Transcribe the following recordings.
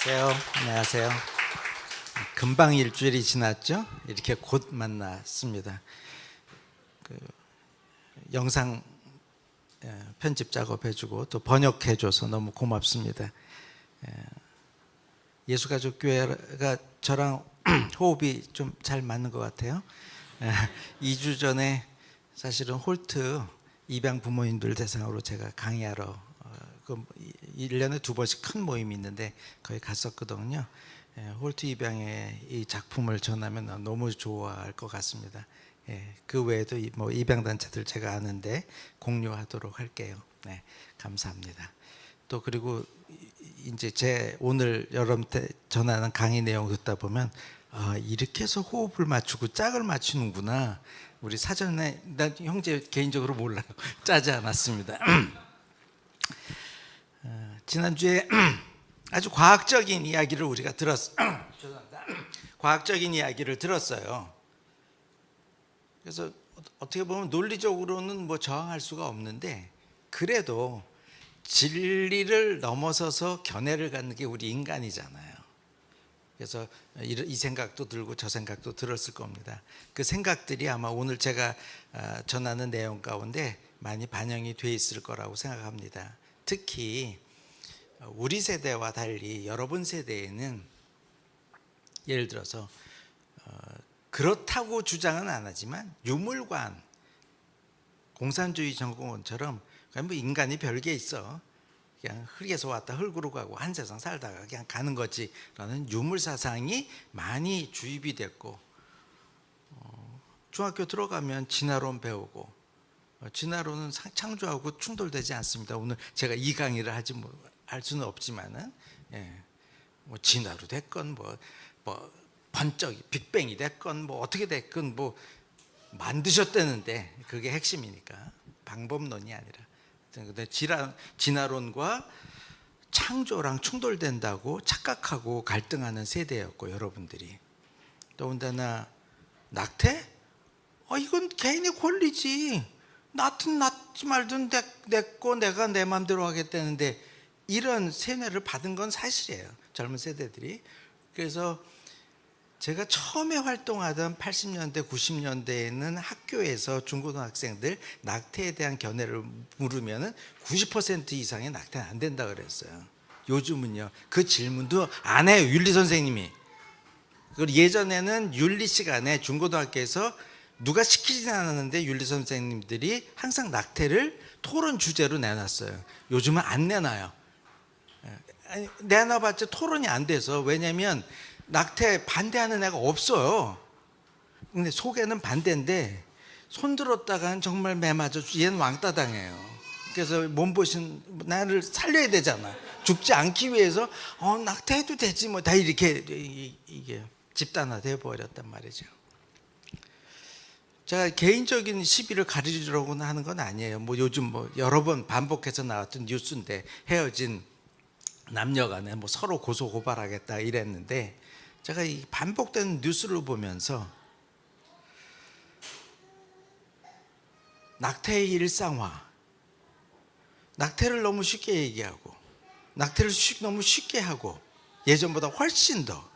안녕하세요. 안녕하세요. 금방 일주일이 지났죠? 이렇게 곧 만났습니다. 영상 편집 작업해주고 또 번역해줘서 너무 고맙습니다. 예수가족교회가 저랑 호흡이 좀 잘 맞는 것 같아요. 2주 전에 사실은 홀트 입양 부모님들 대상으로 제가 강의하러 1년에 2번씩 큰 모임이 있는데 거기 갔었거든요. 홀트 입양의 이 작품을 전하면 너무 좋아할 것 같습니다. 그 외에도 뭐 입양 단체들 제가 아는데 공유하도록 할게요. 네, 감사합니다. 또 그리고 이제 제 오늘 여러분한테 전하는 강의 내용 듣다 보면 이렇게 해서 호흡을 맞추고 짝을 맞추는구나. 우리 사전에 난 형제 개인적으로 몰라요. 짜지 않았습니다. 지난주에 아주 과학적인 이야기를 우리가 죄송합니다. 과학적인 이야기를 들었어요. 그래서 어떻게 보면 논리적으로는 뭐 저항할 수가 없는데 그래도 진리를 넘어서서 견해를 갖는 게 우리 인간이잖아요. 그래서 이 생각도 들고 저 생각도 들었을 겁니다. 그 생각들이 아마 오늘 제가 전하는 내용 가운데 많이 반영이 돼 있을 거라고 생각합니다. 특히 우리 세대와 달리 여러분 세대에는 예를 들어서 그렇다고 주장은 안 하지만 유물관, 공산주의 정권처럼 뭐 인간이 별게 있어. 그냥 흙에서 왔다 흙으로 가고 한 세상 살다가 그냥 가는 거지라는 유물 사상이 많이 주입이 됐고 중학교 들어가면 진화론 배우고 진화론은 창조하고 충돌되지 않습니다. 오늘 제가 이 강의를 할 수는 없지만은 뭐 진화로 됐건 뭐 번쩍 빅뱅이 됐건 뭐 어떻게 됐건 뭐 만드셨다는데 그게 핵심이니까 방법론이 아니라. 근데 진화론과 창조랑 충돌된다고 착각하고 갈등하는 세대였고 여러분들이 더군다나 낙태? 이건 개인의 권리지. 낳든 낳지 말든 내거 내가 내 마음대로 하겠다는데 이런 세뇌를 받은 건 사실이에요. 젊은 세대들이. 그래서 제가 처음에 활동하던 80년대 90년대에는 학교에서 중고등학생들 낙태에 대한 견해를 물으면 90% 이상의 낙태는 안 된다 그랬어요. 요즘은요 그 질문도 안 해요. 윤리 선생님이. 그리고 예전에는 윤리 시간에 중고등학교에서 누가 시키지는 않았는데 윤리 선생님들이 항상 낙태를 토론 주제로 내놨어요. 요즘은 안 내놔요. 내놔봤자 토론이 안 돼서. 왜냐하면 낙태 반대하는 애가 없어요. 근데 속에는 반대인데 손 들었다간 정말 매 맞아. 얘는 왕따 당해요. 그래서 몸보신 나를 살려야 되잖아. 죽지 않기 위해서 낙태해도 되지 뭐 다 이렇게 이게 집단화돼 버렸단 말이죠. 제가 개인적인 시비를 가리려고는 하는 건 아니에요. 뭐 요즘 뭐 여러 번 반복해서 나왔던 뉴스인데 헤어진 남녀간에 뭐 서로 고소 고발하겠다 이랬는데 제가 이 반복되는 뉴스를 보면서 낙태의 일상화, 낙태를 너무 쉽게 얘기하고 낙태를 너무 쉽게 하고 예전보다 훨씬 더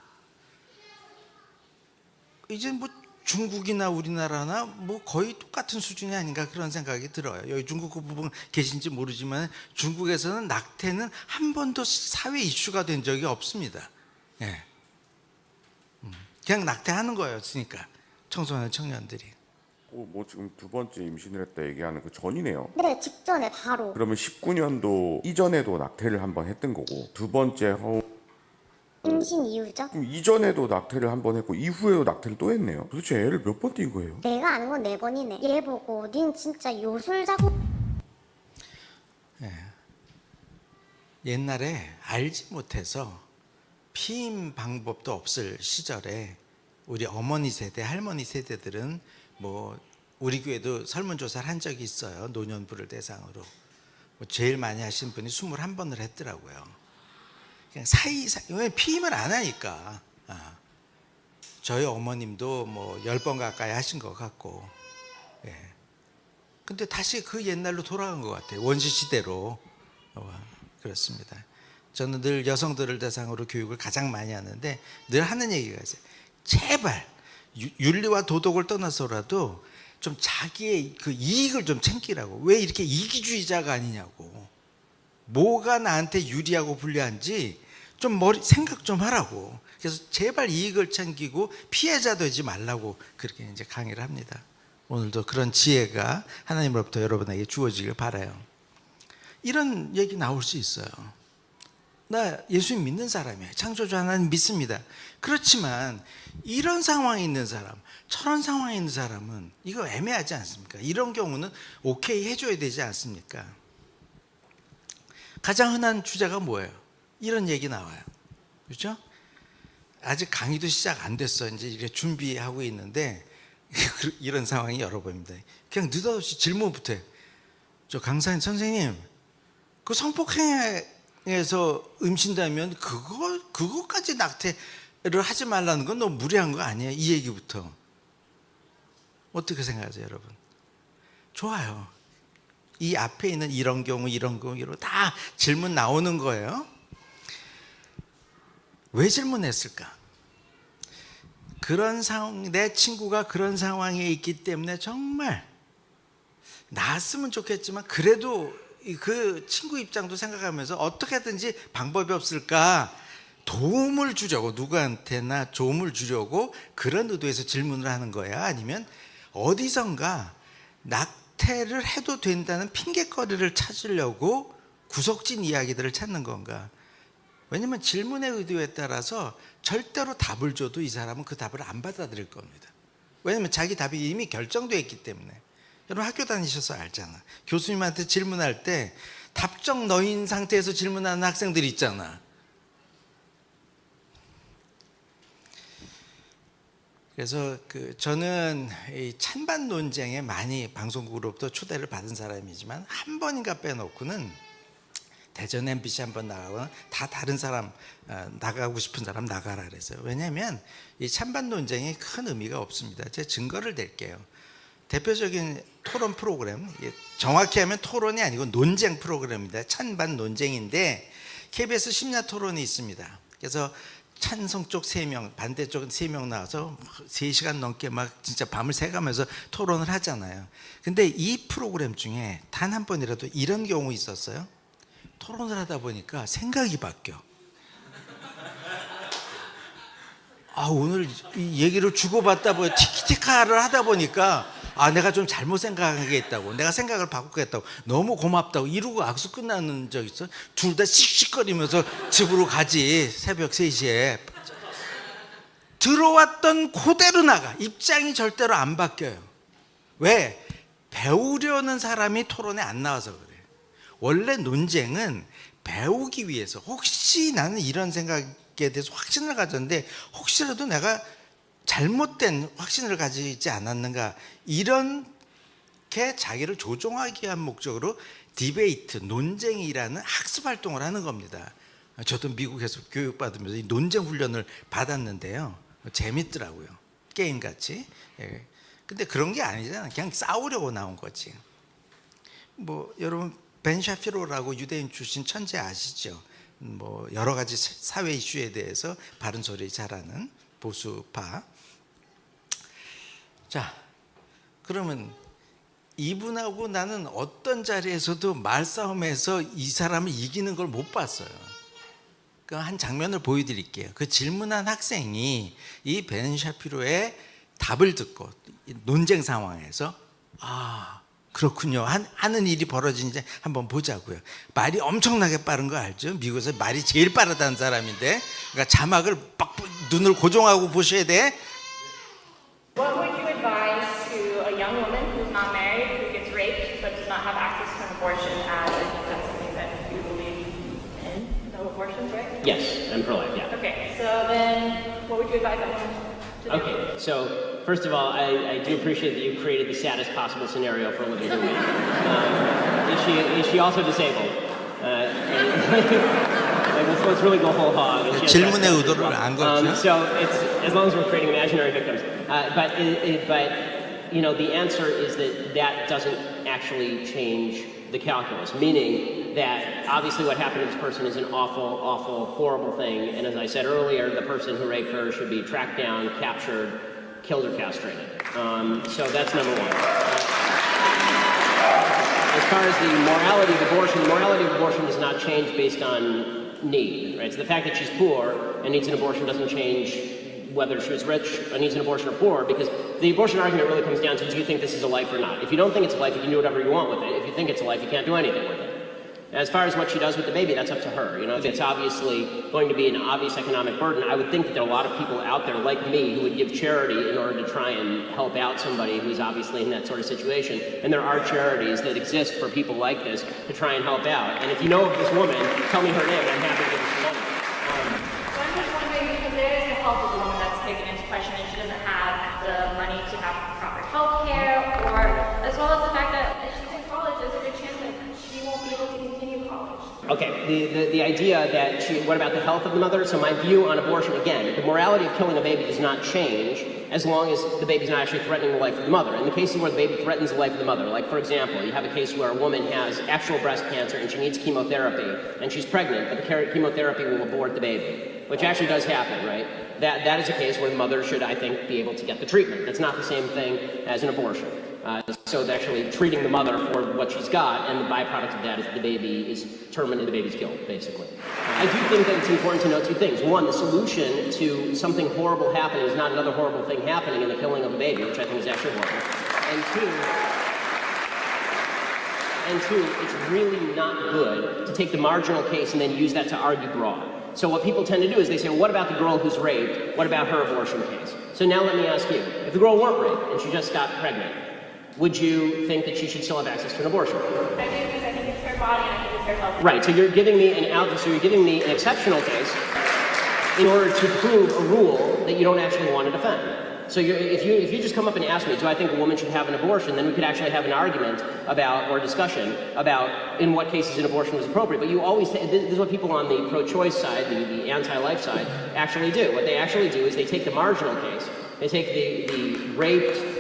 이제 뭐 중국이나 우리나라나 뭐 거의 똑같은 수준이 아닌가 그런 생각이 들어요. 여기 중국 그 부분 계신지 모르지만 중국에서는 낙태는 한 번도 사회 이슈가 된 적이 없습니다. 그냥 낙태하는 거였으니까 청소년 청년들이. 뭐 지금 두 번째 임신을 했다 얘기하는 그 전이네요. 네, 직전에 바로. 그러면 19년도 이전에도 낙태를 한번 했던 거고 두 번째 임신 이후죠? 그럼 이전에도 낙태를 한번 했고 이후에도 낙태를 또 했네요. 도대체 애를 몇 번 띈 거예요? 내가 아는 건 4번이네. 얘 보고 닌 진짜 요술 작업. 옛날에 알지 못해서 피임 방법도 없을 시절에 우리 어머니 세대, 할머니 세대들은 뭐 우리 교회도 설문조사를 한 적이 있어요. 노년부를 대상으로. 뭐 제일 많이 하신 분이 21번을 했더라고요. 그냥 사이사이 피임을 안 하니까. 저희 어머님도 뭐 10번 가까이 하신 것 같고. 근데 다시 그 옛날로 돌아간 것 같아요. 원시 시대로. 그렇습니다. 저는 늘 여성들을 대상으로 교육을 가장 많이 하는데 늘 하는 얘기가 있어요. 제발 윤리와 도덕을 떠나서라도 좀 자기의 그 이익을 좀 챙기라고. 왜 이렇게 이기주의자가 아니냐고. 뭐가 나한테 유리하고 불리한지 좀 생각 좀 하라고. 그래서 제발 이익을 챙기고 피해자 되지 말라고 그렇게 이제 강의를 합니다. 오늘도 그런 지혜가 하나님으로부터 여러분에게 주어지길 바라요. 이런 얘기 나올 수 있어요. 나 예수님 믿는 사람이에요. 창조주 하나님 믿습니다. 그렇지만 이런 상황에 있는 사람, 저런 상황에 있는 사람은 이거 애매하지 않습니까? 이런 경우는 오케이 해줘야 되지 않습니까? 가장 흔한 주제가 뭐예요? 이런 얘기 나와요. 그렇죠? 아직 강의도 시작 안 됐어. 이제 이렇게 준비하고 있는데 이런 상황이 여러 번입니다. 그냥 느닷없이 질문부터 해요. 저 강사님 선생님, 그 성폭행에서 임신되면 그거까지 낙태를 하지 말라는 건 너무 무리한 거 아니에요? 이 얘기부터. 어떻게 생각하세요, 여러분? 좋아요. 이 앞에 있는 이런 경우 다 질문 나오는 거예요. 왜 질문했을까? 그런 상황, 내 친구가 그런 상황에 있기 때문에 정말 나았으면 좋겠지만 그래도 그 친구 입장도 생각하면서 어떻게든지 방법이 없을까 도움을 주려고, 누구한테나 도움을 주려고 그런 의도에서 질문을 하는 거야? 아니면 어디선가 낙태를 해도 된다는 핑계거리를 찾으려고 구석진 이야기들을 찾는 건가? 왜냐하면 질문의 의도에 따라서 절대로 답을 줘도 이 사람은 그 답을 안 받아들일 겁니다. 왜냐하면 자기 답이 이미 결정되어 있기 때문에. 여러분 학교 다니셔서 알잖아. 교수님한테 질문할 때 답정 너인 상태에서 질문하는 학생들이 있잖아. 그래서 저는 이 찬반 논쟁에 많이 방송국으로부터 초대를 받은 사람이지만 한 번인가 빼놓고는 대전 MBC 한번 나가거나 다 다른 사람 나가고 싶은 사람 나가라 그랬어요. 왜냐하면 이 찬반 논쟁이 큰 의미가 없습니다. 제가 증거를 댈게요. 대표적인 토론 프로그램, 정확히 하면 토론이 아니고 논쟁 프로그램입니다. 찬반 논쟁인데 KBS 심야 토론이 있습니다. 그래서 찬성 쪽 3명, 반대 쪽은 3명 나와서 3시간 넘게 막 진짜 밤을 새가면서 토론을 하잖아요. 근데 이 프로그램 중에 단 한 번이라도 이런 경우 있었어요. 토론을 하다 보니까 생각이 바뀌어. 오늘 이 얘기를 주고받다 보니 티키티카를 하다 보니까 내가 좀 잘못 생각하겠다고, 내가 생각을 바꾸겠다고, 너무 고맙다고 이러고 악수 끝나는 적 있어? 둘 다 씩씩거리면서 집으로 가지. 새벽 3시에 들어왔던 그대로 나가. 입장이 절대로 안 바뀌어요. 왜? 배우려는 사람이 토론에 안 나와서 그래요. 원래 논쟁은 배우기 위해서, 혹시 나는 이런 생각에 대해서 확신을 가졌는데 혹시라도 내가 잘못된 확신을 가지지 않았는가, 이렇게 자기를 조종하기 위한 목적으로 디베이트, 논쟁이라는 학습 활동을 하는 겁니다. 저도 미국에서 교육받으면서 이 논쟁 훈련을 받았는데요. 재밌더라고요. 게임같이. 근데 그런 게 아니잖아. 그냥 싸우려고 나온 거지. 여러분 벤 샤피로라고 유대인 출신 천재 아시죠? 여러 가지 사회 이슈에 대해서 바른 소리 잘하는 보수파. 자, 그러면 이분하고 나는 어떤 자리에서도 말싸움에서 이 사람을 이기는 걸 못 봤어요. 그 한 장면을 보여드릴게요. 그 질문한 학생이 이 벤 샤피로의 답을 듣고 논쟁 상황에서 그렇군요 하는 일이 벌어지는지 한번 보자고요. 말이 엄청나게 빠른 거 알죠? 미국에서 말이 제일 빠르다는 사람인데, 그러니까 자막을 빡 눈을 고정하고 보셔야 돼. What would you advise to a young woman who's not married, who gets raped, but does not have access to an abortion, as that's something that you believe in? No abortions, right? Yes, I'm pro-life, yeah. Okay, so then what would you advise that woman to do? Okay, so first of all, I do appreciate that you created the saddest possible scenario for a living human. Is she also disabled? Let's really go whole hog. And she has 질문의 breast 의도를 cancer as 안 well. 걸죠? So it's as long as we're creating imaginary victims. But the answer is that doesn't actually change the calculus. Meaning that obviously what happened to this person is an awful, awful, horrible thing. And as I said earlier, the person who raped her should be tracked down, captured, killed, or castrated. So that's number one. As far as the morality of abortion does not change based on need, right? So the fact that she's poor and needs an abortion doesn't change whether she's rich or needs an abortion or poor, because the abortion argument really comes down to, do you think this is a life or not? If you don't think it's a life, you can do whatever you want with it. If you think it's a life, you can't do anything with it. As far as what she does with the baby, that's up to her. You know, if it's obviously going to be an obvious economic burden, I would think that there are a lot of people out there like me who would give charity in order to try and help out somebody who's obviously in that sort of situation. And there are charities that exist for people like this to try and help out. And if you know of this woman, tell me her name, and I'm happy to give her some money. So I'm just wondering, because there is the health of the woman that's taken into question, and she doesn't have the money to have proper health care, or as well as the fact that if she's in college, there's a good chance that she won't be able to continue college. Okay, the idea that what about the health of the mother? So my view on abortion, again, the morality of killing a baby does not change as long as the baby's not actually threatening the life of the mother. In the cases where the baby threatens the life of the mother, like for example, you have a case where a woman has actual breast cancer and she needs chemotherapy and she's pregnant, but the chemotherapy will abort the baby, which actually does happen, right? That is a case where the mother should, I think, be able to get the treatment. That's not the same thing as an abortion. So it's actually treating the mother for what she's got, and the byproduct of that is the baby is terminated, the baby's killed, basically. I do think that it's important to note two things. One, the solution to something horrible happening is not another horrible thing happening in the killing of a baby, which I think is actually horrible. And two, it's really not good to take the marginal case and then use that to argue broad. So what people tend to do is they say, well, what about the girl who's raped? What about her abortion case? So now let me ask you, if the girl weren't raped and she just got pregnant, would you think that she should still have access to an abortion? I do, because I think it's her body and I think it's her health. Right, so you're giving me an exceptional case in order to prove a rule that you don't actually want to defend. So if you just come up and ask me, do I think a woman should have an abortion, then we could actually have an argument about, or discussion about in what cases an abortion was appropriate. But you always, this is what people on the pro-choice side, the anti-life side, actually do. What they actually do is they take the marginal case, they take the raped,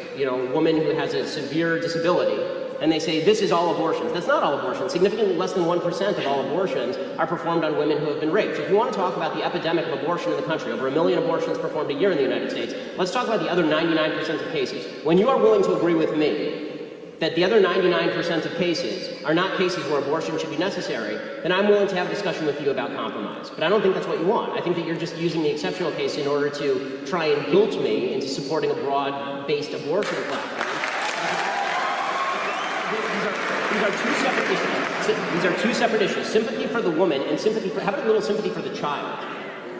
woman who has a severe disability, and they say this is all abortions. That's not all abortions. Significantly less than 1% of all abortions are performed on women who have been raped. So if you want to talk about the epidemic of abortion in the country, over 1 million abortions performed a year in the United States, let's talk about the other 99% of cases. When you are willing to agree with me that the other 99% of cases are not cases where abortion should be necessary, then I'm willing to have a discussion with you about compromise. But I don't think that's what you want. I think that you're just using the exceptional case in order to try and guilt me into supporting a broad-based abortion platform. These are two separate issues. Sympathy for the woman and have a little sympathy for the child.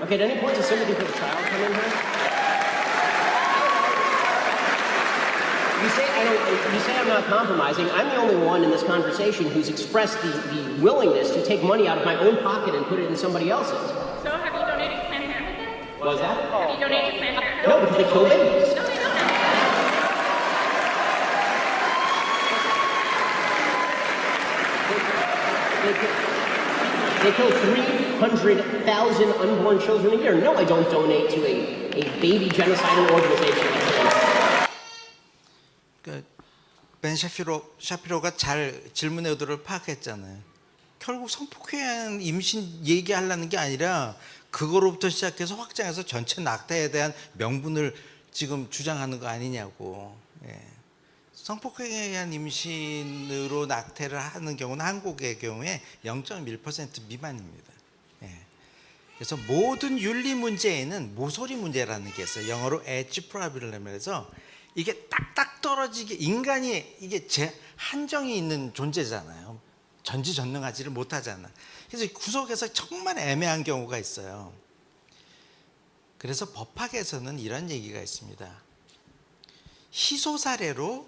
Okay, at any point does sympathy for the child come in here? You say I'm not compromising. I'm the only one in this conversation who's expressed the willingness to take money out of my own pocket and put it in somebody else's. So have you donated to Planned Parenthood then? What was that? Have you donated to Planned Parenthood? No, because they kill babies. No, they don't. They kill 300,000 unborn children a year. No, I don't donate to a baby genocidal organization. 벤 샤피로가 잘 질문의 의도를 파악했잖아요. 결국 성폭행 임신 얘기하려는 게 아니라 그거로부터 시작해서 확장해서 전체 낙태에 대한 명분을 지금 주장하는 거 아니냐고. 성폭행에 의한 임신으로 낙태를 하는 경우는 한국의 경우에 0.1% 미만입니다. 그래서 모든 윤리 문제에는 모서리 문제라는 게 있어요. 영어로 엣지 프로블렘에서 이게 딱딱 떨어지게 인간이 이게 한정이 있는 존재잖아요. 전지전능하지를 못하잖아. 그래서 구석에서 정말 애매한 경우가 있어요. 그래서 법학에서는 이런 얘기가 있습니다. 희소 사례로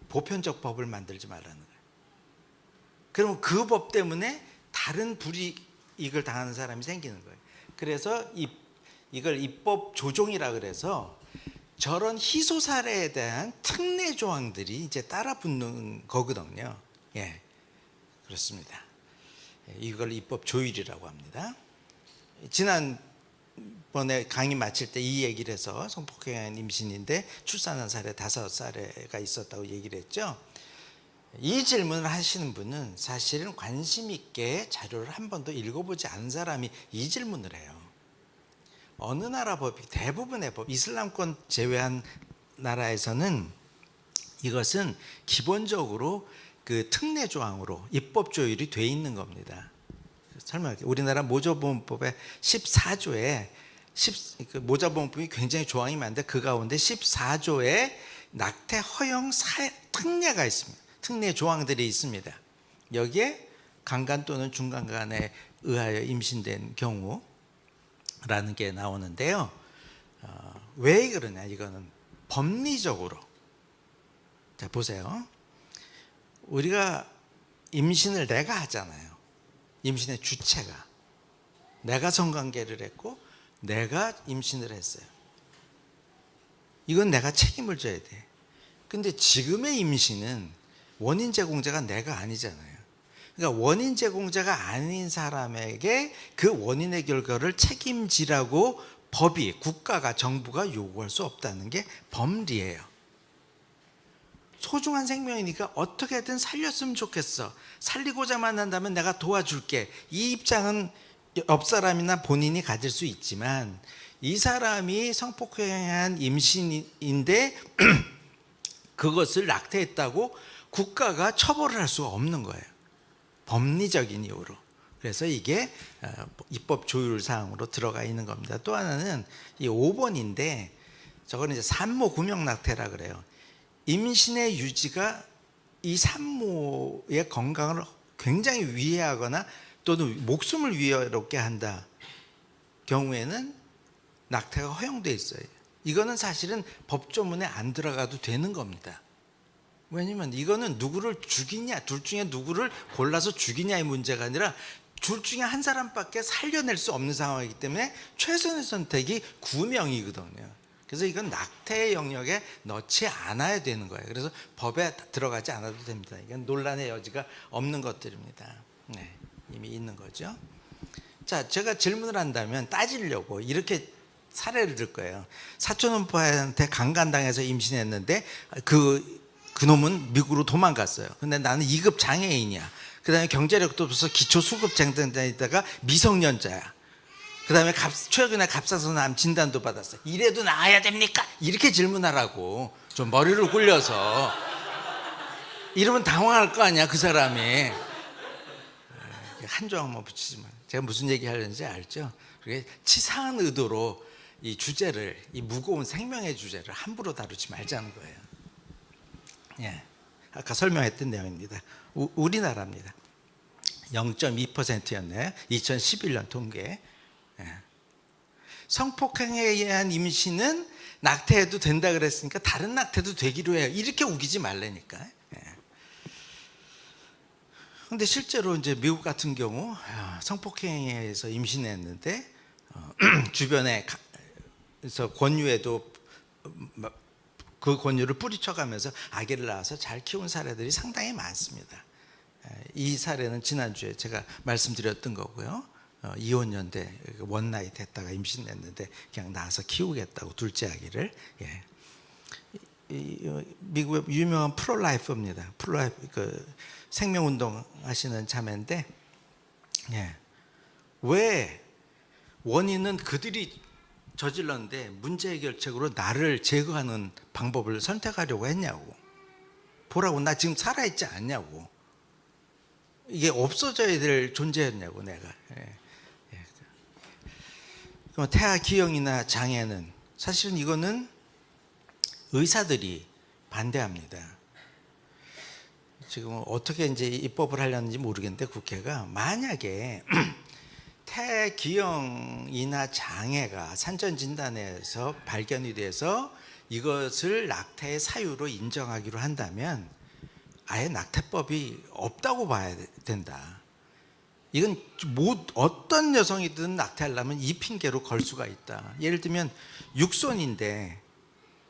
보편적 법을 만들지 말라는 거예요. 그러면 그 법 때문에 다른 불이익을 당하는 사람이 생기는 거예요. 그래서 이걸 입법 조종이라 그래서 저런 희소 사례에 대한 특례 조항들이 이제 따라 붙는 거거든요. 그렇습니다. 이걸 입법 조율이라고 합니다. 지난번에 강의 마칠 때 이 얘기를 해서 성폭행한 임신인데 출산한 사례 5사례가 있었다고 얘기를 했죠. 이 질문을 하시는 분은 사실은 관심 있게 자료를 한 번도 읽어보지 않은 사람이 이 질문을 해요. 어느 나라 법이, 대부분의 법, 이슬람권 제외한 나라에서는 이것은 기본적으로 그 특례 조항으로 입법 조율이 돼 있는 겁니다. 설명할게요. 우리나라 모자보험법의 14조에 그 모자보험법이 굉장히 조항이 많은데 그 가운데 14조에 낙태 허용 특례가 있습니다. 특례 조항들이 있습니다. 여기에 강간 또는 중간간에 의하여 임신된 경우라는 게 나오는데요. 왜 그러냐? 이거는 법리적으로. 자, 보세요. 우리가 임신을 내가 하잖아요. 임신의 주체가. 내가 성관계를 했고 내가 임신을 했어요. 이건 내가 책임을 져야 돼. 근데 지금의 임신은 원인 제공자가 내가 아니잖아요. 그러니까 원인 제공자가 아닌 사람에게 그 원인의 결과를 책임지라고 법이, 국가가, 정부가 요구할 수 없다는 게 법리예요. 소중한 생명이니까 어떻게든 살렸으면 좋겠어. 살리고자 만난다면 내가 도와줄게. 이 입장은 옆 사람이나 본인이 가질 수 있지만 이 사람이 성폭행한 임신인데 그것을 낙태했다고 국가가 처벌을 할 수가 없는 거예요. 법리적인 이유로. 그래서 이게 입법 조율 사항으로 들어가 있는 겁니다. 또 하나는 이 5번인데 저거는 이제 산모 구명 낙태라 그래요. 임신의 유지가 이 산모의 건강을 굉장히 위해하거나 또는 목숨을 위협롭게 한다 경우에는 낙태가 허용돼 있어요. 이거는 사실은 법조문에 안 들어가도 되는 겁니다. 왜냐면 이거는 누구를 죽이냐, 둘 중에 누구를 골라서 죽이냐의 문제가 아니라 둘 중에 한 사람밖에 살려낼 수 없는 상황이기 때문에 최선의 선택이 구명이거든요. 그래서 이건 낙태의 영역에 넣지 않아야 되는 거예요. 그래서 법에 들어가지 않아도 됩니다. 이건 논란의 여지가 없는 것들입니다. 네, 이미 있는 거죠. 자, 제가 질문을 한다면 따지려고 이렇게 사례를 들 거예요. 사촌 오빠한테 강간당해서 임신했는데 그놈은 미국으로 도망갔어요. 근데 나는 2급 장애인이야. 그 다음에 경제력도 없어서 기초수급장애자에다가 미성년자야. 그 다음에 최근에 갑상선암 진단도 받았어요. 이래도 나아야 됩니까? 이렇게 질문하라고. 좀 머리를 굴려서. 이러면 당황할 거 아니야, 그 사람이. 한 조항만 붙이지만. 제가 무슨 얘기 하려는지 알죠? 그게 치사한 의도로 이 주제를, 이 무거운 생명의 주제를 함부로 다루지 말자는 거예요. 예, 아까 설명했던 내용입니다. 우리나라입니다. 0.2%였네요. 2011년 통계. 예. 성폭행에 의한 임신은 낙태해도 된다 그랬으니까 다른 낙태도 되기로 해요. 이렇게 우기지 말라니까. 그런데 실제로 이제 미국 같은 경우 성폭행에 의해서 임신했는데 주변에서 권유에도 그 권유를 뿌리쳐가면서 아기를 낳아서 잘 키운 사례들이 상당히 많습니다. 이 사례는 지난주에 제가 말씀드렸던 거고요. 이혼년대 원나잇 했다가 임신했는데 그냥 낳아서 키우겠다고 둘째 아기를. 예. 미국의 유명한 프로라이프입니다. 프로라이프 그 생명운동 하시는 자매인데, 예. 왜 원인은 그들이 저질렀는데 문제 해결책으로 나를 제거하는 방법을 선택하려고 했냐고. 보라고, 나 지금 살아있지 않냐고. 이게 없어져야 될 존재였냐고 내가. 그럼 태아 기형이나 장애는 사실은 이거는 의사들이 반대합니다. 지금 어떻게 이제 입법을 하려는지 모르겠는데 국회가 만약에 태아 기형이나 장애가 산전 진단에서 발견이 돼서 이것을 낙태의 사유로 인정하기로 한다면 아예 낙태법이 없다고 봐야 된다. 이건 어떤 여성이든 낙태하려면 이 핑계로 걸 수가 있다. 예를 들면 육손인데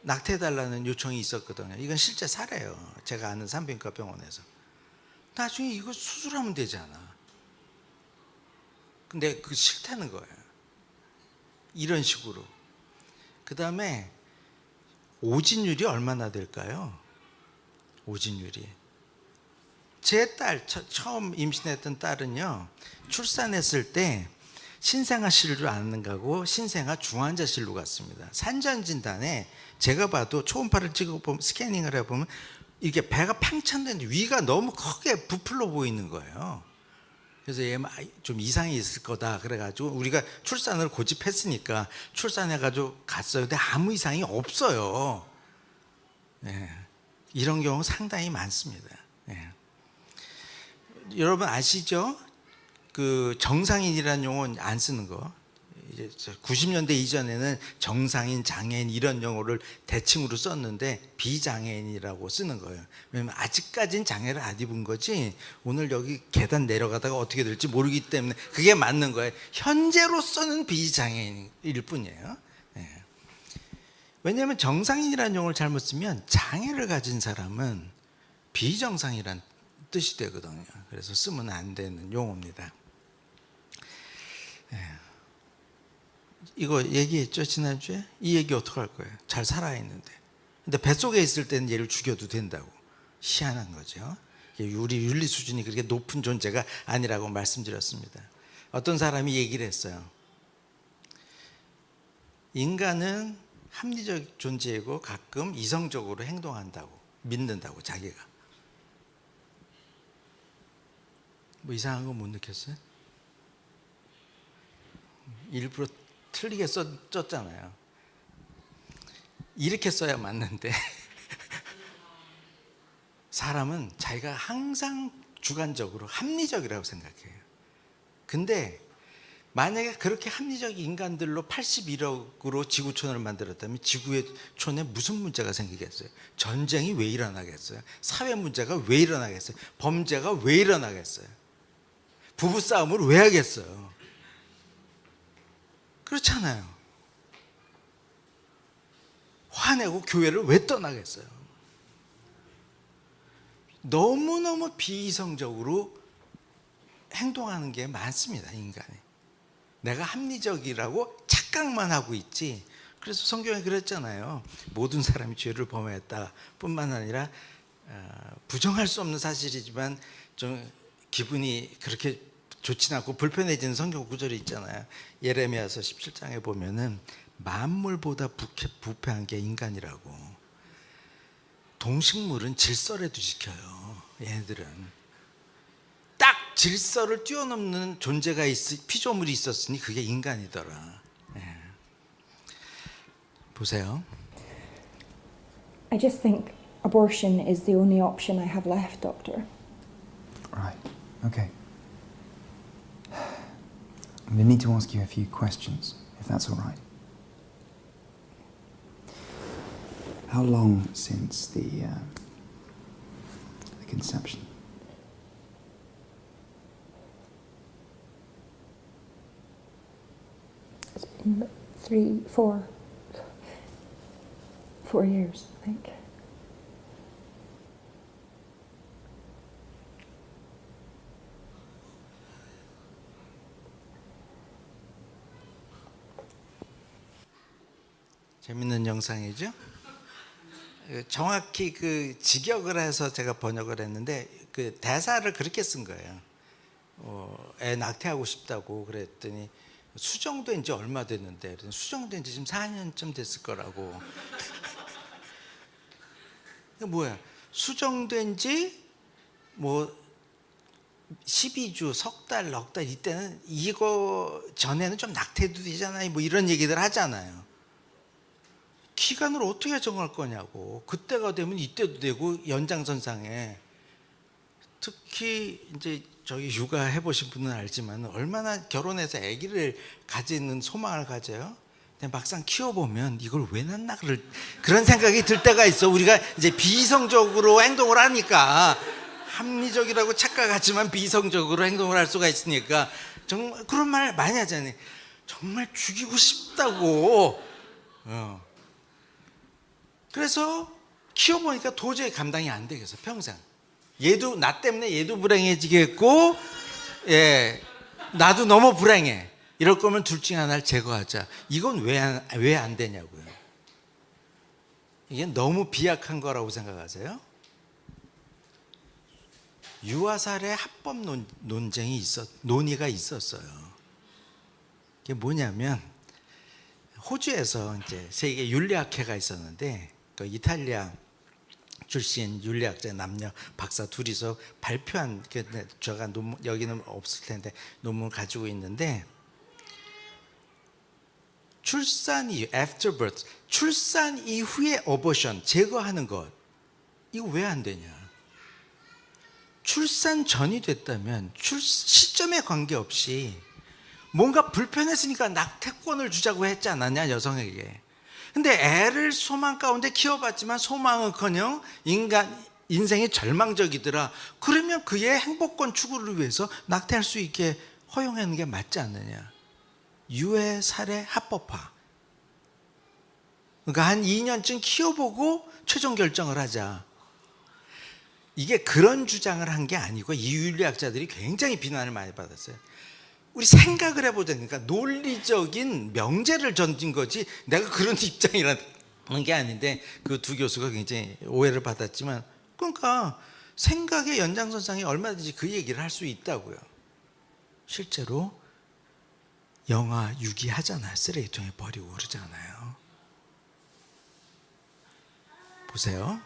낙태해달라는 요청이 있었거든요. 이건 실제 사례예요. 제가 아는 산부인과 병원에서. 나중에 이거 수술하면 되잖아. 근데 그거 싫다는 거예요. 이런 식으로. 그 다음에 오진율이 얼마나 될까요? 오진율이 제 딸 처음 임신했던 딸은요, 출산했을 때 신생아실로 안 가고 신생아 중환자실로 갔습니다. 산전 진단에 제가 봐도 초음파를 찍어보면, 스캐닝을 해보면 이게 배가 팡 찼는데 위가 너무 크게 부풀러 보이는 거예요. 그래서 얘 좀 이상이 있을 거다 그래가지고 우리가 출산을 고집했으니까 출산해가지고 갔어요. 근데 아무 이상이 없어요. 예. 이런 경우 상당히 많습니다. 예. 여러분 아시죠? 그 정상인이라는 용어는 안 쓰는 거. 이제 90년대 이전에는 정상인, 장애인 이런 용어를 대칭으로 썼는데 비장애인이라고 쓰는 거예요. 왜냐면 아직까지는 장애를 안 입은 거지 오늘 여기 계단 내려가다가 어떻게 될지 모르기 때문에 그게 맞는 거예요. 현재로서는 비장애인일 뿐이에요. 네. 왜냐하면 정상인이라는 용어를 잘못 쓰면 장애를 가진 사람은 비정상이란 뜻이 되거든요. 그래서 쓰면 안 되는 용어입니다. 네. 이거 얘기했죠 지난주에? 이 얘기 어떡할 거예요? 잘 살아있는데. 근데 뱃속에 있을 때는 얘를 죽여도 된다고. 희한한 거죠. 우리 윤리 수준이 그렇게 높은 존재가 아니라고 말씀드렸습니다. 어떤 사람이 얘기를 했어요. 인간은 합리적 존재이고 가끔 이성적으로 행동한다고 믿는다고 자기가. 뭐 이상한 거 못 느꼈어요? 일부러 틀리게 썼잖아요. 이렇게 써야 맞는데 사람은 자기가 항상 주관적으로 합리적이라고 생각해요. 근데 만약에 그렇게 합리적 인간들로 81억으로 지구촌을 만들었다면 지구촌에 무슨 문제가 생기겠어요? 전쟁이 왜 일어나겠어요? 사회 문제가 왜 일어나겠어요? 범죄가 왜 일어나겠어요? 부부싸움을 왜 하겠어요? 그렇잖아요. 화내고 교회를 왜 떠나겠어요? 너무너무 비이성적으로 행동하는 게 많습니다, 인간이. 내가 합리적이라고 착각만 하고 있지. 그래서 성경에 그랬잖아요. 모든 사람이 죄를 범했다 뿐만 아니라 부정할 수 없는 사실이지만 좀 기분이 그렇게 좋지 않고 불편해지는 성경 구절이 있잖아요. 예레미야서 17장에 보면은 만물보다 부패한 게 인간이라고. 동식물은 질서라도 지켜요. 얘네들은 딱 질서를 뛰어넘는 존재가 피조물이 있었으니 그게 인간이더라. 예. 보세요. I just think abortion is the only option I have left, Doctor. Right. Okay. I'm going to need to ask you a few questions, if that's all right. How long since the conception? It's been 4 years, I think. 재밌는 영상이죠? 정확히 그 직역을 해서 제가 번역을 했는데 그 대사를 그렇게 쓴 거예요. 애 낙태하고 싶다고 그랬더니 수정된 지 얼마 됐는데 수정된 지 지금 4년쯤 됐을 거라고. 뭐야? 수정된 지 뭐 12주, 석 달, 넉 달 이때는 이거 전에는 좀 낙태도 되잖아요. 뭐 이런 얘기들 하잖아요. 기간을 어떻게 정할 거냐고. 그때가 되면 이때도 되고 연장선상에. 특히 이제 저기 육아해 보신 분은 알지만 얼마나 결혼해서 아기를 가지는 소망을 가져요. 근데 막상 키워보면 이걸 왜 낳나 그런 생각이 들 때가 있어. 우리가 이제 비이성적으로 행동을 하니까 합리적이라고 착각하지만 비이성적으로 행동을 할 수가 있으니까 정말 그런 말 많이 하잖아요. 정말 죽이고 싶다고. 그래서 키워보니까 도저히 감당이 안 되겠어. 평생. 얘도 나 때문에 얘도 불행해지겠고, 예, 나도 너무 불행해. 이럴 거면 둘 중에 하나를 제거하자. 이건 왜 안 되냐고요. 이게 너무 비약한 거라고 생각하세요? 유아살해 합법 논의가 있었어요. 이게 뭐냐면 호주에서 이제 세계 윤리학회가 있었는데 그 이탈리아 출신 윤리학자 남녀 박사 둘이서 발표한 제가 논문 여기는 없을 텐데 논문을 가지고 있는데 출산 이후 after birth 출산 이후에 어버션 제거하는 것 이거 왜 안 되냐? 출산 전이 됐다면 시점에 관계없이 뭔가 불편했으니까 낙태권을 주자고 했지 않았냐 여성에게. 근데 애를 소망 가운데 키워봤지만 소망은커녕 인생이 절망적이더라. 그러면 그의 행복권 추구를 위해서 낙태할 수 있게 허용하는 게 맞지 않느냐. 유해 살해 합법화. 그러니까 한 2년쯤 키워보고 최종 결정을 하자. 이게 그런 주장을 한 게 아니고 이 윤리학자들이 굉장히 비난을 많이 받았어요. 우리 생각을 해보자. 그러니까 논리적인 명제를 던진 거지 내가 그런 입장이라는 게 아닌데 그 두 교수가 굉장히 오해를 받았지만 그러니까 생각의 연장선상에 얼마든지 그 얘기를 할 수 있다고요. 실제로 영아 유기하잖아요. 쓰레기통에 버리고 그러잖아요. 보세요.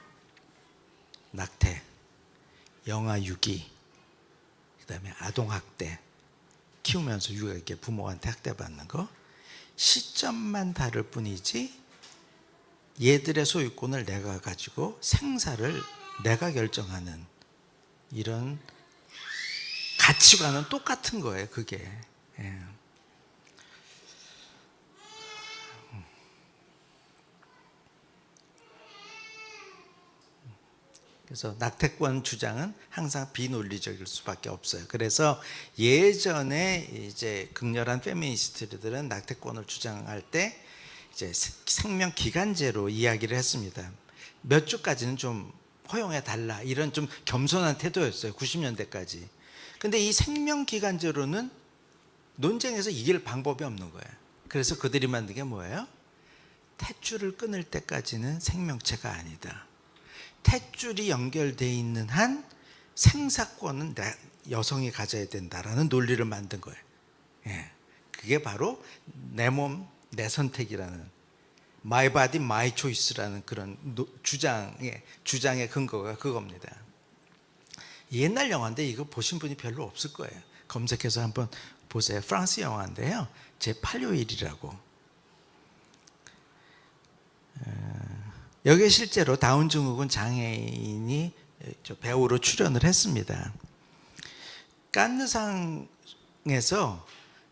낙태, 영아 유기, 그다음에 아동학대, 키우면서 유아에게 부모한테 학대받는 거 시점만 다를 뿐이지 얘들의 소유권을 내가 가지고 생사를 내가 결정하는 이런 가치관은 똑같은 거예요. 그게. 예. 그래서 낙태권 주장은 항상 비논리적일 수밖에 없어요. 그래서 예전에 이제 극렬한 페미니스트들은 낙태권을 주장할 때 이제 생명 기간제로 이야기를 했습니다. 몇 주까지는 좀 허용해 달라 이런 좀 겸손한 태도였어요. 90년대까지. 근데 이 생명 기간제로는 논쟁에서 이길 방법이 없는 거예요. 그래서 그들이 만든 게 뭐예요? 탯줄을 끊을 때까지는 생명체가 아니다. 탯줄이 연결되어 있는 한 생사권은 여성이 가져야 된다라는 논리를 만든 거예요. 예. 그게 바로 내 몸, 내 선택이라는 My body, my choice라는 그런 주장의 근거가 그겁니다. 옛날 영화인데 이거 보신 분이 별로 없을 거예요. 검색해서 한번 보세요. 프랑스 영화인데요. 제8요일이라고. 여기에 실제로 다운 증후군 장애인이 배우로 출연을 했습니다. 깐느상에서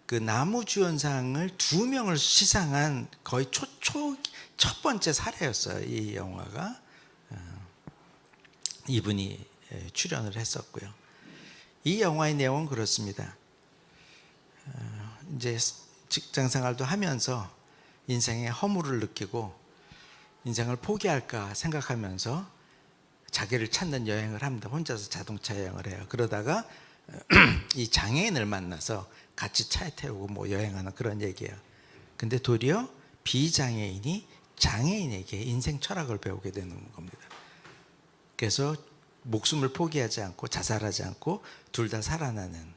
그 나무주연상을 2명을 시상한 거의 첫 번째 사례였어요. 이 영화가. 이분이 출연을 했었고요. 이 영화의 내용은 그렇습니다. 이제 직장생활도 하면서 인생에 허물을 느끼고 인생을 포기할까 생각하면서 자기를 찾는 여행을 합니다. 혼자서 자동차 여행을 해요. 그러다가 이 장애인을 만나서 같이 차에 태우고 뭐 여행하는 그런 얘기예요. 근데 도리어 비장애인이 장애인에게 인생 철학을 배우게 되는 겁니다. 그래서 목숨을 포기하지 않고 자살하지 않고 둘 다 살아나는.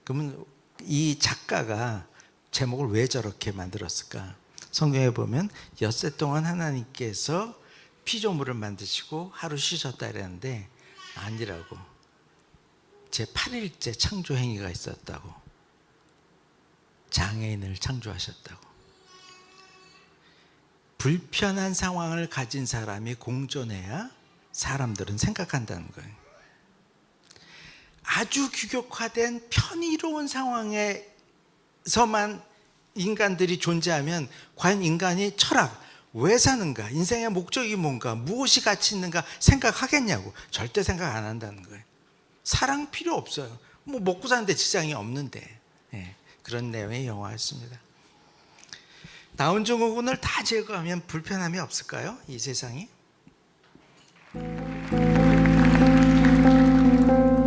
그러면 이 작가가 제목을 왜 저렇게 만들었을까? 성경에 보면 엿새 동안 하나님께서 피조물을 만드시고 하루 쉬셨다 이랬는데 아니라고. 제8일째 창조 행위가 있었다고. 장애인을 창조하셨다고. 불편한 상황을 가진 사람이 공존해야 사람들은 생각한다는 거예요. 아주 규격화된 편의로운 상황에서만 인간들이 존재하면 과연 인간이 철학, 왜 사는가, 인생의 목적이 뭔가, 무엇이 가치 있는가 생각하겠냐고. 절대 생각 안 한다는 거예요. 사랑 필요 없어요. 뭐 먹고 사는데 지장이 없는데. 예, 그런 내용의 영화였습니다. 다운 증후군을 다 제거하면 불편함이 없을까요? 이 세상이?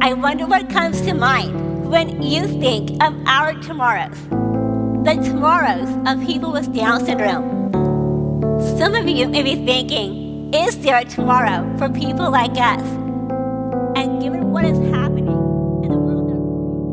I wonder what comes to mind when you think of our tomorrows, the tomorrows of people with Down syndrome. Some of you may be thinking, is there a tomorrow for people like us? And given what is happening in the world that work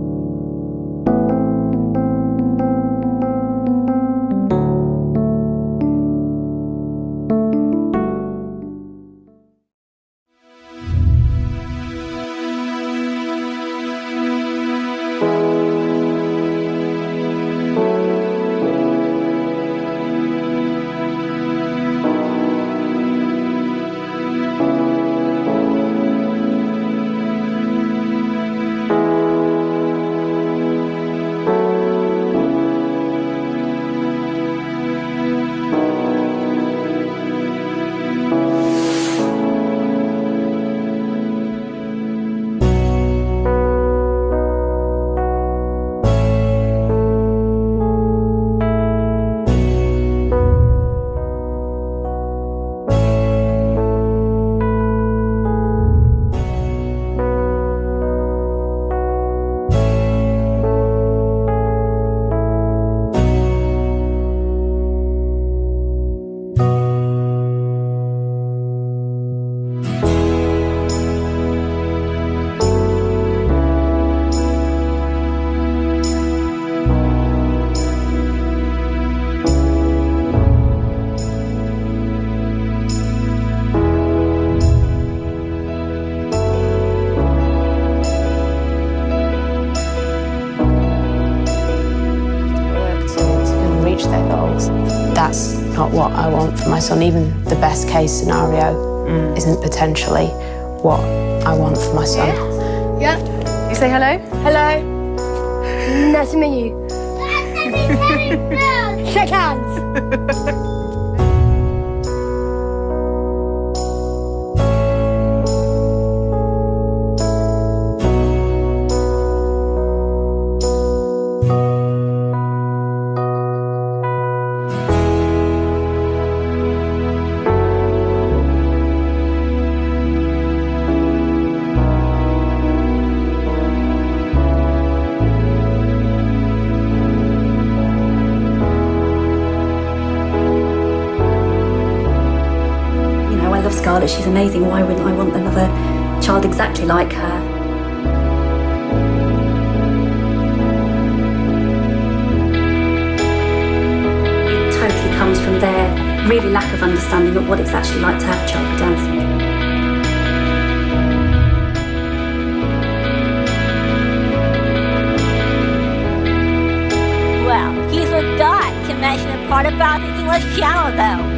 to reach their goals. That's not what I want for my son. Even the best case scenario isn't potentially what I want for my son. Yeah. You say hello? Hello. Nice to meet you. Shake hands. I love Scarlett, she's amazing. Why wouldn't I want another child exactly like her? It totally comes from their really lack of understanding of what it's actually like to have a child with Down syndrome. Well, he forgot to mention a part about the English Channel, though.